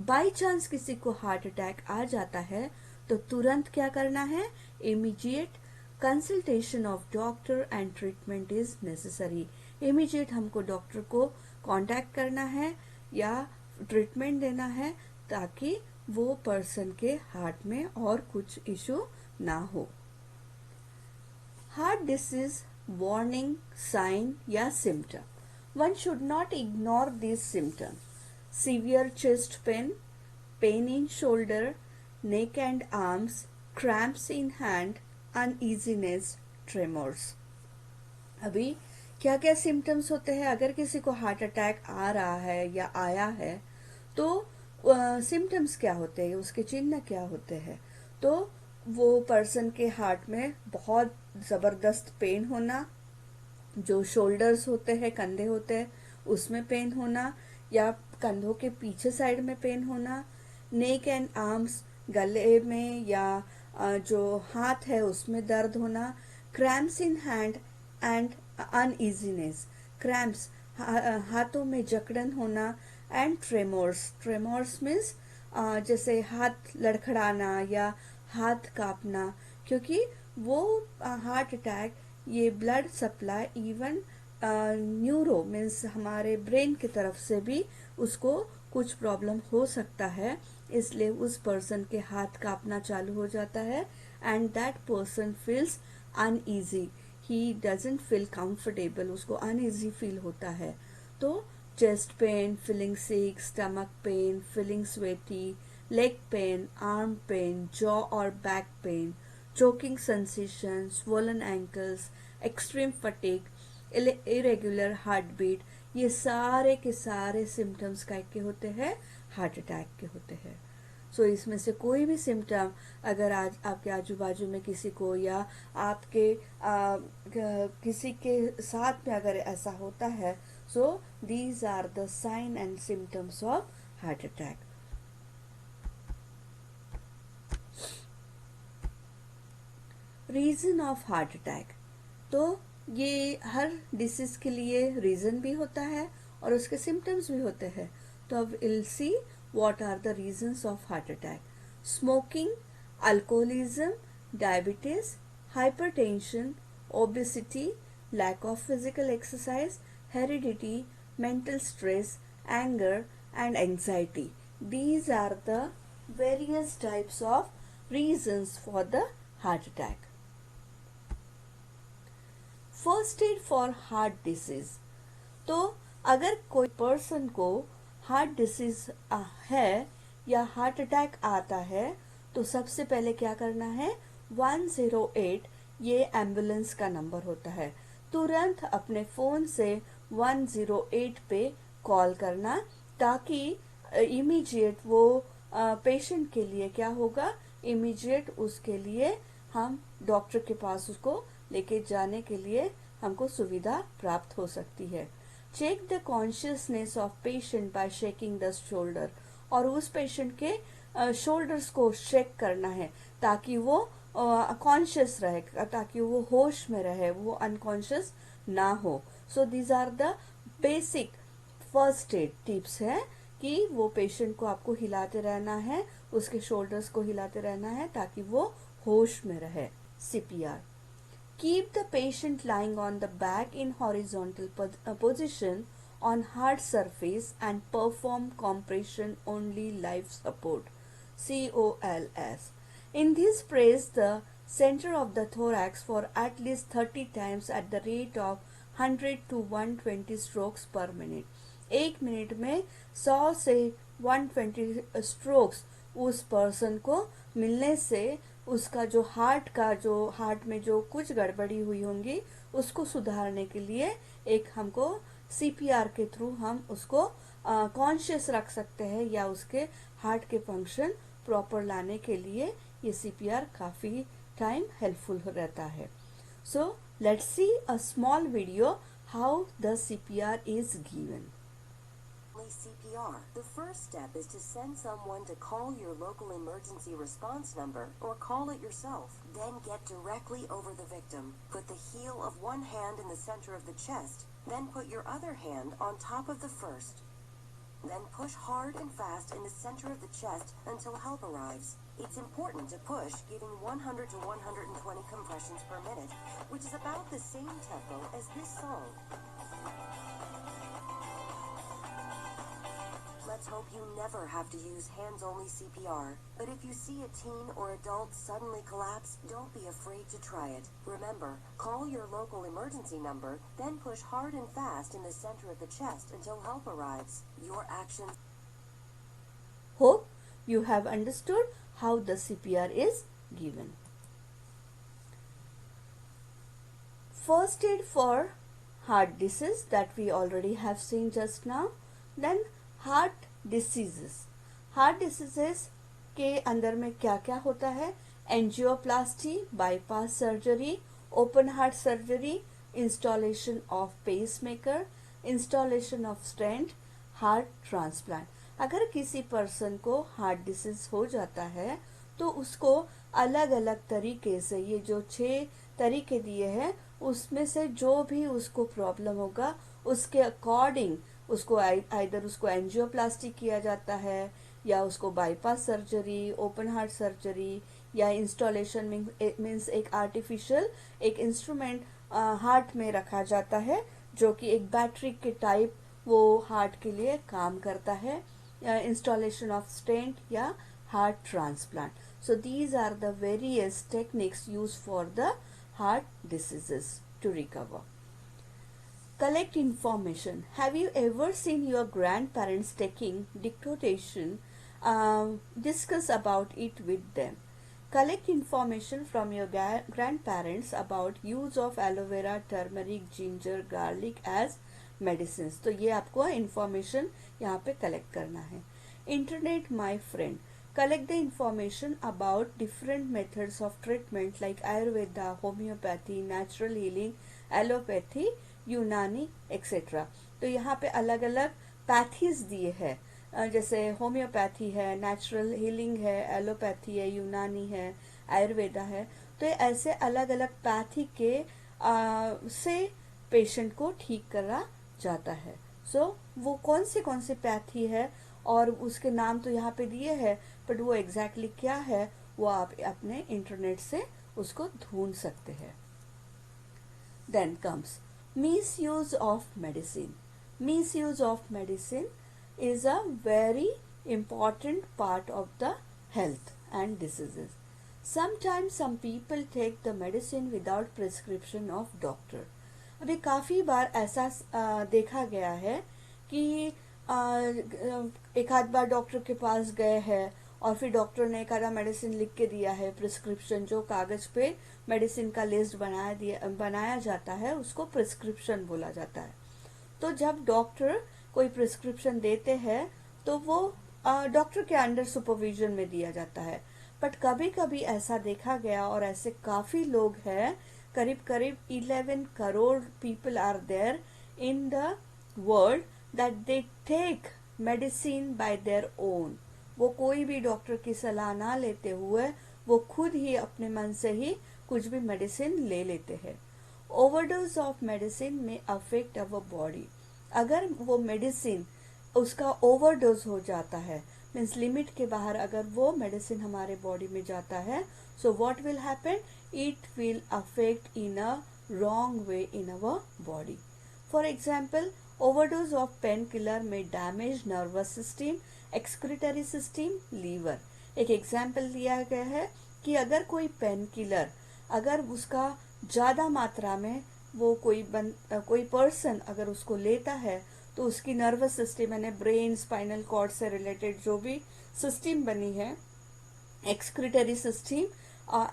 S1: By chance किसी को हार्ट अटैक आ जाता है तो तुरंत क्या करना है, immediate consultation of doctor and treatment is necessary. immediate हमको डॉक्टर को कांटेक्ट करना है या ट्रीटमेंट देना है ताकि वो पर्सन के हार्ट में और कुछ इशू ना हो. Heart disease warning sign या symptom. One should not ignore these symptoms. Severe chest pain, pain in shoulder, neck and arms, cramps in hand, uneasiness, tremors. अभी क्या क्या सिम्टम्स होते हैं अगर किसी को हार्ट अटैक आ रहा है या आया है तो सिम्टम्स क्या होते हैं, उसके चिन्ह क्या होते हैं. तो वो पर्सन के हार्ट में बहुत ज़बरदस्त पेन होना, जो शोल्डर्स होते हैं, कंधे होते हैं, उसमें पेन होना या कंधों के पीछे साइड में पेन होना, नेक एंड आर्म्स गले में या जो हाथ है उसमें दर्द होना, cramps in hand and uneasiness, cramps हाथों में जकड़न होना, एंड ट्रेमोर्स मीन्स जैसे हाथ लड़खड़ाना या हाथ कांपना, क्योंकि वो हार्ट अटैक ये blood supply even neuro means हमारे ब्रेन की तरफ से भी उसको कुछ प्रॉब्लम हो सकता है, इसलिए उस पर्सन के हाथ कांपना चालू हो जाता है and that person feels uneasy, he doesn't feel comfortable, उसको अनईजी फील होता है. तो chest pain, feeling sick, stomach pain, feeling sweaty, leg pain, arm pain, jaw or back pain, choking sensation, swollen ankles, extreme fatigue, irregular heartbeat, ये सारे के सारे symptoms के होते हैं, हार्ट अटैक के होते हैं. सो इसमें से कोई भी सिम्टम अगर आज आपके आजू बाजू में किसी को या आपके किसी के साथ में अगर ऐसा होता है, so these are the sign and symptoms of heart attack. Reason of heart attack. तो ये हर डिसीज के लिए रीजन भी होता है और उसके सिम्टम्स भी होते हैं. तो अब will see what are the reasons of heart attack. Smoking, alcoholism, diabetes, hypertension, obesity, lack of physical exercise, heredity, mental stress, anger and anxiety. These are the various types of reasons for the heart attack. First aid for heart disease. तो अगर कोई person को heart disease है या heart attack आता है तो सबसे पहले क्या करना है, 108 ये एम्बुलेंस का नंबर होता है. तुरंत अपने फोन से 108 पे कॉल करना ताकि इमीडिएट वो पेशेंट के लिए क्या होगा, इमीडिएट उसके लिए हम डॉक्टर के पास उसको लेके जाने के लिए हमको सुविधा प्राप्त हो सकती है. Check the consciousness of patient by shaking the shoulder. और उस पेशेंट के शोल्डर्स को शेक करना है ताकि वो कॉन्शियस रहे, ताकि वो होश में रहे, वो अनकॉन्शियस ना हो. So these are the basic first aid tips है कि वो पेशेंट को आपको हिलाते रहना है, उसके शोल्डर्स को हिलाते रहना है ताकि वो होश में रहे. CPR. Keep the patient lying on the back in horizontal position on hard surface and perform compression only life support, COLS. In this press the center of the thorax for at least 30 times at the rate of 100 to 120 strokes per minute. एक minute में 100 से 120 strokes उस person को मिलने से उसका जो heart में जो कुछ गड़बड़ी हुई होंगी उसको सुधारने के लिए एक हमको CPR के थ्रू हम उसको कॉन्शियस रख सकते हैं या उसके हार्ट के फंक्शन प्रॉपर लाने के लिए ये CPR काफ़ी टाइम हेल्पफुल रहता है. So let's see a small video how the CPR is given.
S4: CPR. The first step is to send someone to call your local emergency response number or call it yourself. Then get directly over the victim. Put the heel of one hand in the center of the chest. Then put your other hand on top of the first. Then push hard and fast in the center of the chest until help arrives. It's important to push, giving 100 to 120 compressions per minute, which is about the same tempo as this song. Let's hope you never have to use hands-only CPR. But if you see a teen or adult suddenly collapse, don't be afraid to try it. Remember, call your local emergency number, then push hard and fast in the center of the chest until help arrives. Your actions.
S1: Hope you have understood how the CPR is given. First aid for heart disease that we already have seen just now. Then heart diseases. Heart diseases के अंदर में क्या क्या होता है? Angioplasty, bypass surgery, open heart surgery, installation of pacemaker, installation of stent, heart transplant. अगर किसी person को हार्ट डिसीज हो जाता है तो उसको अलग अलग तरीके से, ये जो 6 तरीके दिए हैं उसमें से जो भी उसको प्रॉब्लम होगा उसके अकॉर्डिंग उसको आइदर उसको एंजियोप्लास्टी किया जाता है या उसको bypass surgery, open heart surgery या इंस्टॉलेशन मीन्स एक आर्टिफिशियल एक इंस्ट्रूमेंट हार्ट में रखा जाता है जो कि एक बैटरी के टाइप वो हार्ट के लिए काम करता है, इंस्टॉलेशन ऑफ स्टेंट या heart transplant. So these are the various techniques used for the heart diseases to recover. Collect information. Have you ever seen your grandparents taking dictation? Discuss about it with them. Collect information from your grandparents about use of aloe vera, turmeric, ginger, garlic as medicines. तो ये आपको information यहाँ पे collect करना है. Internet, my friend. Collect the information about different methods of treatment like Ayurveda, homeopathy, natural healing, allopathy, यूनानी etcetera. तो यहाँ पे अलग अलग पैथीज दिए हैं, जैसे होम्योपैथी है, नेचुरल हीलिंग है, एलोपैथी है, यूनानी है, आयुर्वेदा है. तो ऐसे अलग अलग पैथी के से पेशेंट को ठीक करा जाता है. सो वो कौन सी पैथी है और उसके नाम तो यहाँ पे दिए हैं, बट वो एग्जैक्टली क्या है वो आप अपने इंटरनेट से उसको ढूंढ सकते हैं. Then comes misuse of medicine. Misuse of medicine is a very important part of the health and diseases. Sometimes some people take the medicine without prescription of doctor. अभी काफ़ी बार ऐसा देखा गया है कि एक आध बार डॉक्टर के पास गए हैं और फिर डॉक्टर ने एक आधा मेडिसिन लिख के दिया है, प्रिस्क्रिप्शन, जो कागज पे मेडिसिन का लिस्ट बनाया जाता है उसको प्रिस्क्रिप्शन बोला जाता है. तो जब डॉक्टर कोई प्रिस्क्रिप्शन देते हैं तो वो डॉक्टर के अंडर सुपरविजन में दिया जाता है. बट कभी कभी ऐसा देखा गया और ऐसे काफ़ी लोग हैं, करीब 11 crore people are there in the world that they take medicine by their own. वो कोई भी डॉक्टर की सलाह ना लेते हुए वो खुद ही अपने मन से ही कुछ भी मेडिसिन ले लेते हैं. ओवरडोज ऑफ मेडिसिन में अफेक्ट अवर बॉडी. अगर वो मेडिसिन उसका ओवरडोज हो जाता है, मीन्स लिमिट के बाहर अगर वो मेडिसिन हमारे बॉडी में जाता है, so what will happen, it will affect in a wrong way in our body. For example, Overdose of painkiller may damage nervous system, excretory system, liver. एक एग्जाम्पल दिया गया है कि अगर कोई पेन किलर, अगर उसका ज़्यादा मात्रा में वो कोई पर्सन अगर उसको लेता है तो उसकी नर्वस सिस्टम यानी ब्रेन, स्पाइनल कॉर्ड से रिलेटेड जो भी सिस्टम बनी है, एक्सक्रीटरी सिस्टम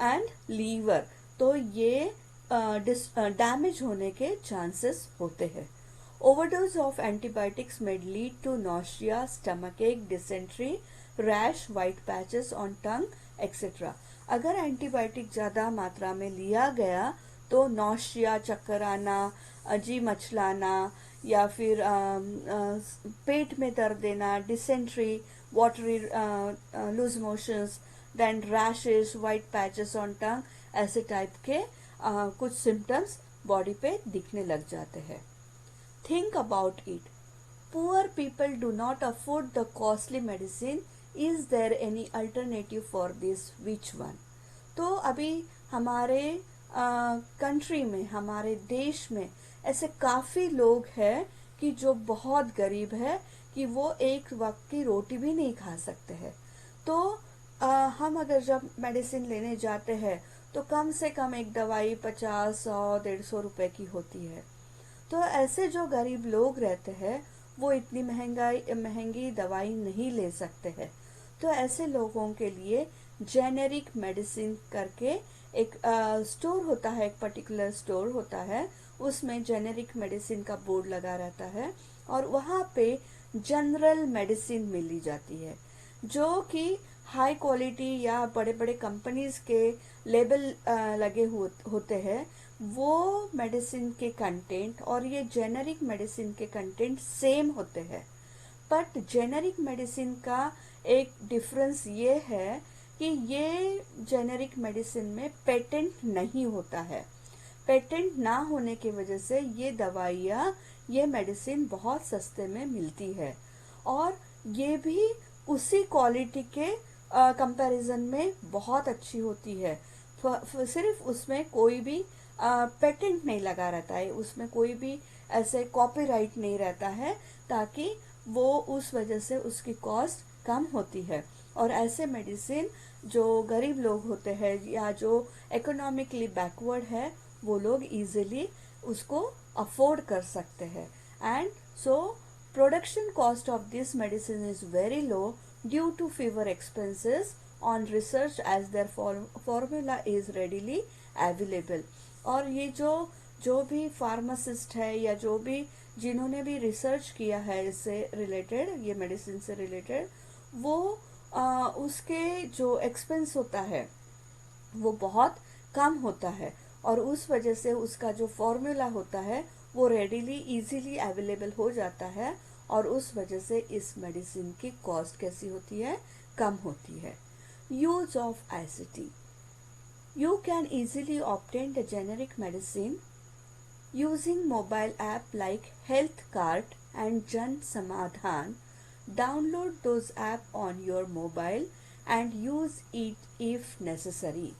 S1: एंड लीवर, तो ये डैमेज होने के चांसेस होते हैं. Overdose of antibiotics may lead to nausea, stomachache, dysentery, rash, white patches on tongue, etc. अगर एंटीबायोटिक ज़्यादा मात्रा में लिया गया तो नौशिया, चक्कर आना, जी मचलाना, या फिर पेट में दर्द देना, dysentery, watery loose motions, then rashes, white patches on tongue, ऐसे टाइप के कुछ सिम्टम्स बॉडी पे दिखने लग जाते हैं. Think about it. Poor people do not afford the costly medicine. Is there any alternative for this? Which one? तो अभी हमारे कंट्री में, हमारे देश में ऐसे काफ़ी लोग हैं कि जो बहुत गरीब है कि वो एक वक्त की रोटी भी नहीं खा सकते हैं. तो हम अगर जब मेडिसिन लेने जाते हैं तो कम से कम एक दवाई 50, 100, 150 रुपए की होती है. तो ऐसे जो गरीब लोग रहते हैं वो इतनी महंगी दवाई नहीं ले सकते हैं. तो ऐसे लोगों के लिए जेनेरिक मेडिसिन करके एक स्टोर होता है, एक पर्टिकुलर स्टोर होता है, उसमें जेनेरिक मेडिसिन का बोर्ड लगा रहता है और वहाँ पे जनरल मेडिसिन मिली जाती है जो कि हाई क्वालिटी या बड़े बड़े कंपनीज के लेबल लगे होते हैं. वो मेडिसिन के कंटेंट और ये जेनेरिक मेडिसिन के कंटेंट सेम होते हैं, बट जेनेरिक मेडिसिन का एक डिफरेंस ये है कि ये जेनेरिक मेडिसिन में पेटेंट नहीं होता है. पेटेंट ना होने की वजह से ये दवाइयाँ, ये मेडिसिन बहुत सस्ते में मिलती है और ये भी उसी क्वालिटी के कंपैरिजन में बहुत अच्छी होती है. सिर्फ उसमें कोई भी पेटेंट नहीं लगा रहता है, उसमें कोई भी ऐसे कॉपीराइट नहीं रहता है, ताकि वो उस वजह से उसकी कॉस्ट कम होती है. और ऐसे मेडिसिन जो गरीब लोग होते हैं या जो इकोनॉमिकली बैकवर्ड है वो लोग इजीली उसको अफोर्ड कर सकते हैं. And so production cost of this medicine is very low due to fewer expenses on research as their formula is readily available. और ये जो भी फार्मासिस्ट है या जो भी जिन्होंने भी रिसर्च किया है इससे रिलेटेड, ये मेडिसिन से रिलेटेड, वो उसके जो एक्सपेंस होता है वो बहुत कम होता है और उस वजह से उसका जो फॉर्मूला होता है वो रेडीली इजीली अवेलेबल हो जाता है और उस वजह से इस मेडिसिन की कॉस्ट कैसी होती है, कम होती है. Use of ICT. You can easily obtain the generic medicine using mobile app like Health Cart and Jan Samadhan. Download those app on your mobile and use it if necessary.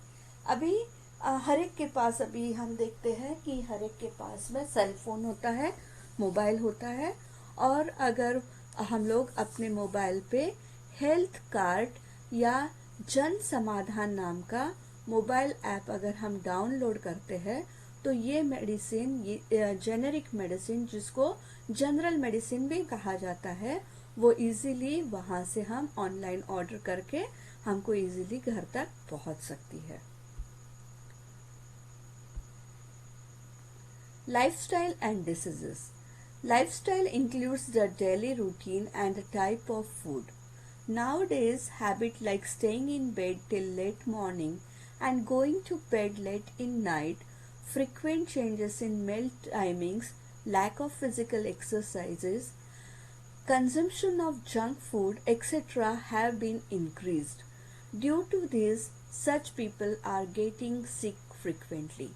S1: अभी हर एक के पास, अभी हम देखते हैं कि हर एक के पास में सेल फोन होता है, मोबाइल होता है, और अगर हम लोग अपने मोबाइल पे हेल्थ कार्ट या जन समाधान नाम का मोबाइल ऐप अगर हम डाउनलोड करते हैं तो ये मेडिसिन, ये जेनेरिक मेडिसिन जिसको जनरल मेडिसिन भी कहा जाता है, वो इजीली वहाँ से हम ऑनलाइन ऑर्डर करके हमको इजीली घर तक पहुँच सकती है. Lifestyle and diseases. Lifestyle includes the daily routine and the type of food. Nowadays, habits like staying in bed till late morning and going to bed late in night, frequent changes in meal timings, lack of physical exercises, consumption of junk food, etc. have been increased. Due to this, such people are getting sick frequently.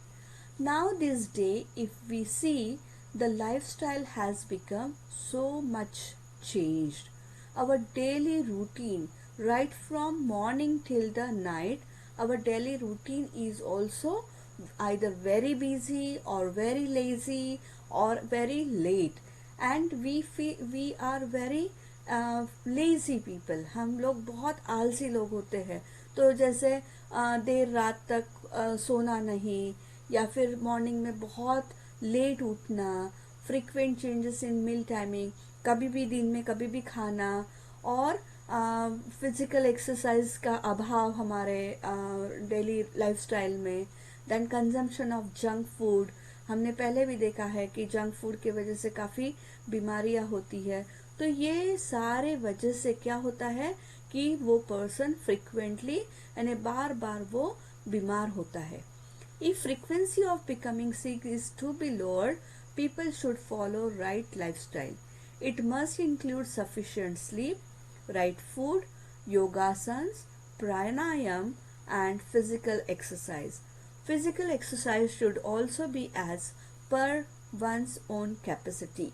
S1: Now this day, if we see, the lifestyle has become so much changed. Our daily routine, right from morning till the night, our daily routine is also either very busy or very lazy or very late. And we are very lazy people, हम लोग बहुत आलसी लोग होते हैं। तो जैसे देर रात तक सोना नहीं, या फिर मॉर्निंग में बहुत लेट उठना, frequent changes in meal timing, कभी भी दिन में कभी भी खाना, और फिजिकल एक्सरसाइज का अभाव हमारे डेली लाइफस्टाइल में। Then consumption of junk food, हमने पहले भी देखा है कि जंक फूड की वजह से काफ़ी बीमारियां होती है। तो ये सारे वजह से क्या होता है कि वो पर्सन फ्रिक्वेंटली यानी बार बार वो बीमार होता है। If frequency of becoming sick is to be lowered, people should follow right lifestyle. It must include sufficient sleep, right food, yogasanas, pranayam, and physical exercise. Physical exercise should also be as per one's own capacity.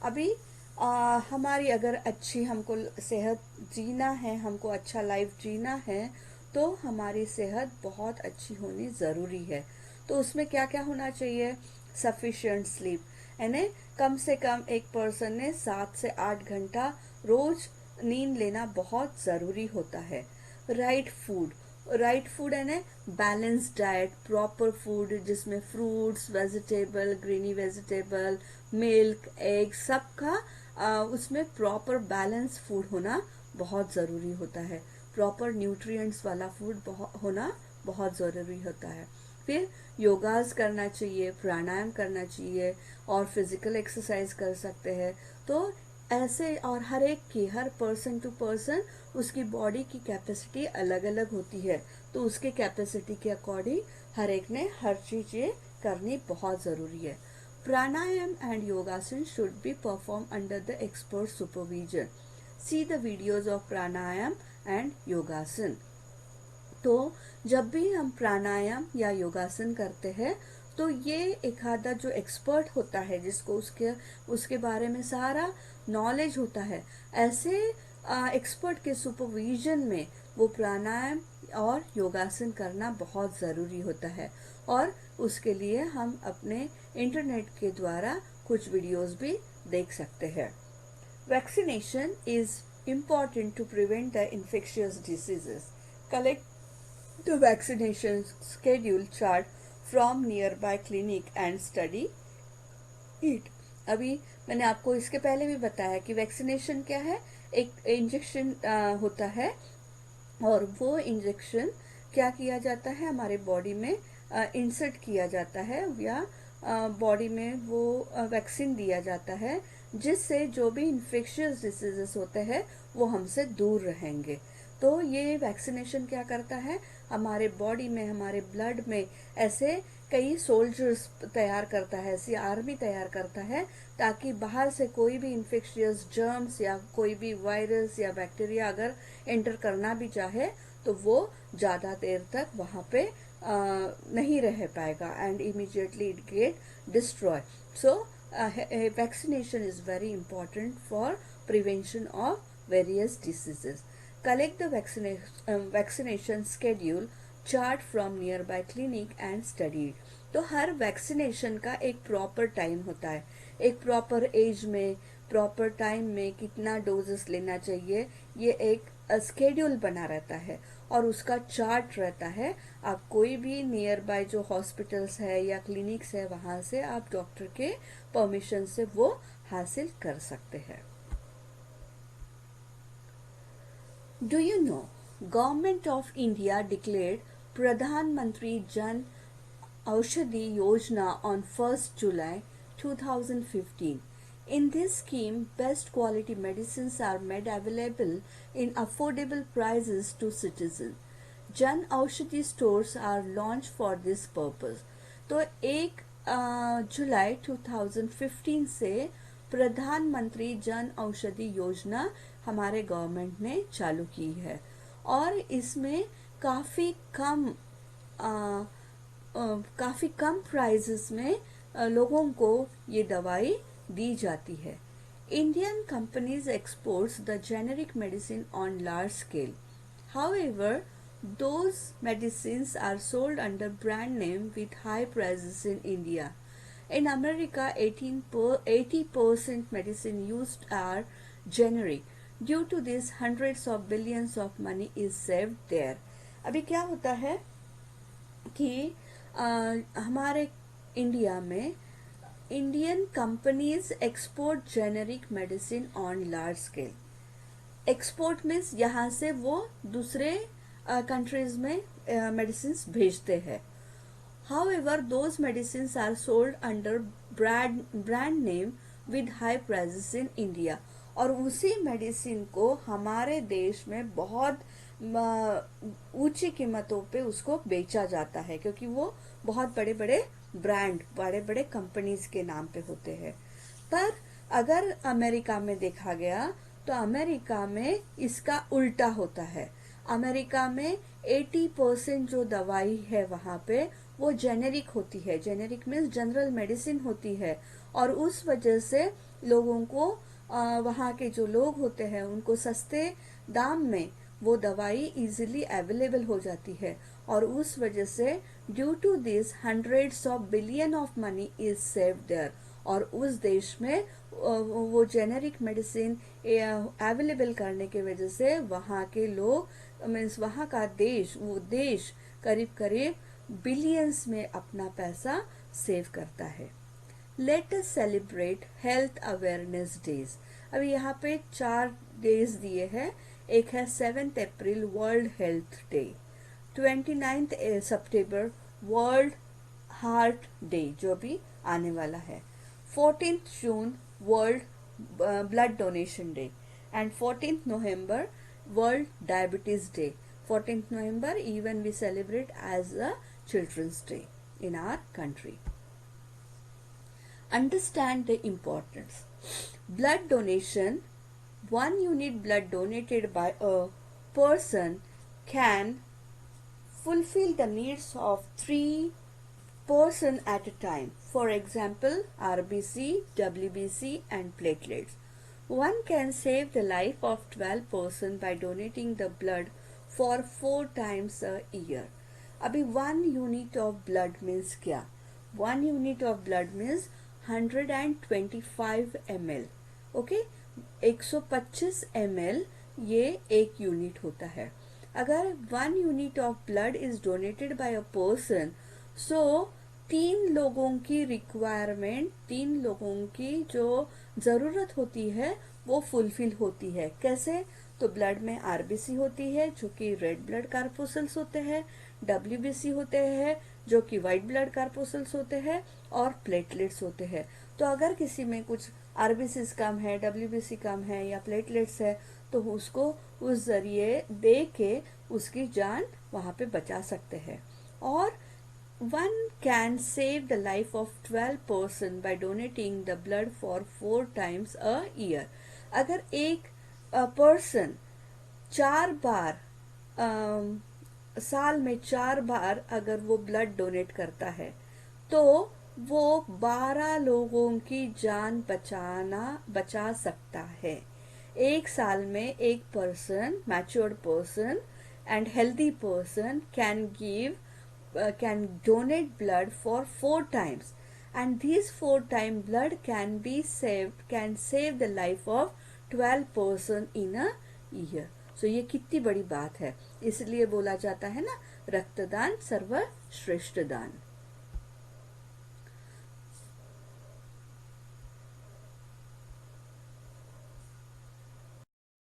S1: अभी हमारी अगर अच्छी हमको सेहत जीना है, हमको अच्छा life जीना है, तो हमारी सेहत बहुत अच्छी होनी ज़रूरी है। तो उसमें क्या क्या होना चाहिए? सफिशिएंट स्लीप, यानी कम से कम एक पर्सन ने 7 से 8 घंटा रोज नींद लेना बहुत ज़रूरी होता है। राइट फूड, राइट फूड यानी बैलेंस्ड डाइट, प्रॉपर फूड जिसमें fruits, vegetable, greeny vegetable, milk, egg, सबका उसमें प्रॉपर बैलेंस फूड होना बहुत ज़रूरी होता है। प्रॉपर न्यूट्रिएंट्स वाला फूड होना बहुत ज़रूरी होता है। फिर योगास करना चाहिए, प्राणायाम करना चाहिए, और फिजिकल एक्सरसाइज कर सकते हैं। तो ऐसे, और हर एक की, हर पर्सन टू पर्सन उसकी बॉडी की कैपेसिटी अलग अलग होती है, तो उसके कैपेसिटी के अकॉर्डिंग हर एक ने हर चीज़ ये करनी बहुत ज़रूरी है। प्राणायाम एंड योगासन should be perform under the expert supervision. See the videos of pranayama and योगासन। तो जब भी हम प्राणायाम या योगासन करते हैं, तो ये एक आधा जो एक्सपर्ट होता है, जिसको उसके बारे में सारा नॉलेज होता है, ऐसे एक्सपर्ट के सुपरविजन में वो प्राणायाम और योगासन करना बहुत ज़रूरी होता है। और उसके लिए हम अपने इंटरनेट के द्वारा कुछ वीडियोस भी देख सकते हैं। Vaccination is important to prevent the infectious diseases. Collect the vaccination schedule chart from nearby clinic and study it. अभी मैंने आपको इसके पहले भी बताया कि वैक्सीनेशन क्या है। एक इंजेक्शन होता है, और वो इंजेक्शन क्या किया जाता है, हमारे बॉडी में इंसर्ट किया जाता है, या बॉडी में वो वैक्सीन दिया जाता है, जिससे जो भी इन्फेक्शियस डिसीजेस होते हैं वो हमसे दूर रहेंगे। तो ये वैक्सीनेशन क्या करता है, हमारे बॉडी में, हमारे ब्लड में ऐसे कई सोल्जर्स तैयार करता है, ऐसी आर्मी तैयार करता है, ताकि बाहर से कोई भी इन्फेक्शियस जर्म्स या कोई भी वायरस या बैक्टीरिया अगर एंटर करना भी चाहे, तो वो ज़्यादा देर तक वहाँ पे नहीं रह पाएगा, and immediately it get destroy. So vaccination is very important for prevention of various diseases. Collect the vaccination schedule chart from nearby clinic and study it. तो हर वैक्सीनेशन का एक प्रॉपर टाइम होता है, एक प्रॉपर एज में, proper time में कितना doses लेना चाहिए, ये एक स्केड्यूल बना रहता है, और उसका चार्ट रहता है। आप कोई भी नियर बाय जो हॉस्पिटल्स है या क्लिनिक्स है, वहाँ से आप डॉक्टर के परमिशन से वो हासिल कर सकते हैं। Do you no, government of India declared प्रधानमंत्री Jan Aushadhi Yojana on 1st July 2015. In this scheme, best quality medicines are made available in affordable prices to citizens. Jan Aushadhi stores are launched for this purpose. तो 1 जुलाई 2015 से प्रधानमंत्री जन औषधि योजना हमारे government ने चालू की है, और इसमें काफ़ी कम प्राइसेस में लोगों को ये दवाई दी जाती है। Indian companies exports the generic medicine on large scale. However, those medicines are sold under brand name with high prices in India. In America, 80% medicine used are generic. Due to this, hundreds of billions of money is saved there. अभी क्या होता है कि हमारे India में Indian companies export generic medicine on large scale. Export means यहाँ से वो दूसरे कंट्रीज में मेडिसिन भेजते हैं. However, those medicines are sold under brand name with high prices in India. और उसी मेडिसिन को हमारे देश में बहुत ऊंची कीमतों पे उसको बेचा जाता है, क्योंकि वो बहुत बड़े बड़े ब्रांड, बड़े बड़े कंपनीज के नाम पे होते हैं. पर अगर अमेरिका में देखा गया तो अमेरिका में इसका उल्टा होता है. अमेरिका में 80% जो दवाई है वहाँ पे वो जेनेरिक होती है. जेनेरिक मीन्स जनरल मेडिसिन होती है, और उस वजह से लोगों को वहाँ के जो लोग होते हैं उनको सस्ते दाम में वो दवाई इजीली अवेलेबल हो जाती है. और उस वजह से due to this hundreds of billion of money is saved there. और उस देश में वो जेनेरिक मेडिसिन अवेलेबल करने की वजह से वहाँ के लोग मीन्स वहाँ का देश, वो देश करीब करीब बिलियंस में अपना पैसा सेव करता है. Let us celebrate health awareness days. अभी यहाँ पे 4 डेज दिए हैं. एक है 7 अप्रैल वर्ल्ड हेल्थ डे, 29 सितंबर वर्ल्ड हार्ट डे जो भी आने वाला है, 14 जून world blood donation day, and 14 नवंबर World Diabetes Day. 14th November even we celebrate as a Children's Day in our country. Understand the importance. Blood donation, 1 unit blood donated by a person can fulfill the needs of 3 person at a time. For example, RBC, WBC and platelets. One can save the life of 12 person by donating the blood for 4 times a year. अभी 1 unit of blood means क्या? 1 unit of blood means 125 ml. Okay, 125 ml ये एक unit होता है. अगर 1 unit of blood is donated by a person, so 3 लोगों की requirement, 3 लोगों की जो ज़रूरत होती है वो फुलफिल होती है. कैसे? तो ब्लड में आरबीसी होती है जो कि रेड ब्लड कार्पोसल्स होते हैं, डब्ल्यूबीसी होते हैं जो कि वाइट ब्लड कार्पोसल्स होते हैं, और प्लेटलेट्स होते हैं. तो अगर किसी में कुछ आरबीसी कम है, डब्ल्यूबीसी कम है या प्लेटलेट्स है, तो उसको उस जरिए दे के उसकी जान वहाँ पे बचा सकते हैं. और one can save the life of 12 person by donating the blood for 4 times a year. अगर एक पर्सन 4 बार साल में 4 बार अगर वो ब्लड डोनेट करता है तो वो 12 लोगों की जान बचा सकता है. एक साल में एक person, matured person and healthy person can donate blood for 4 times, and these 4 times blood can save the life of 12 person in a year. So ये कितनी बड़ी बात है. इसलिए बोला जाता है ना, रक्तदान सर्वश्रेष्ठ दान.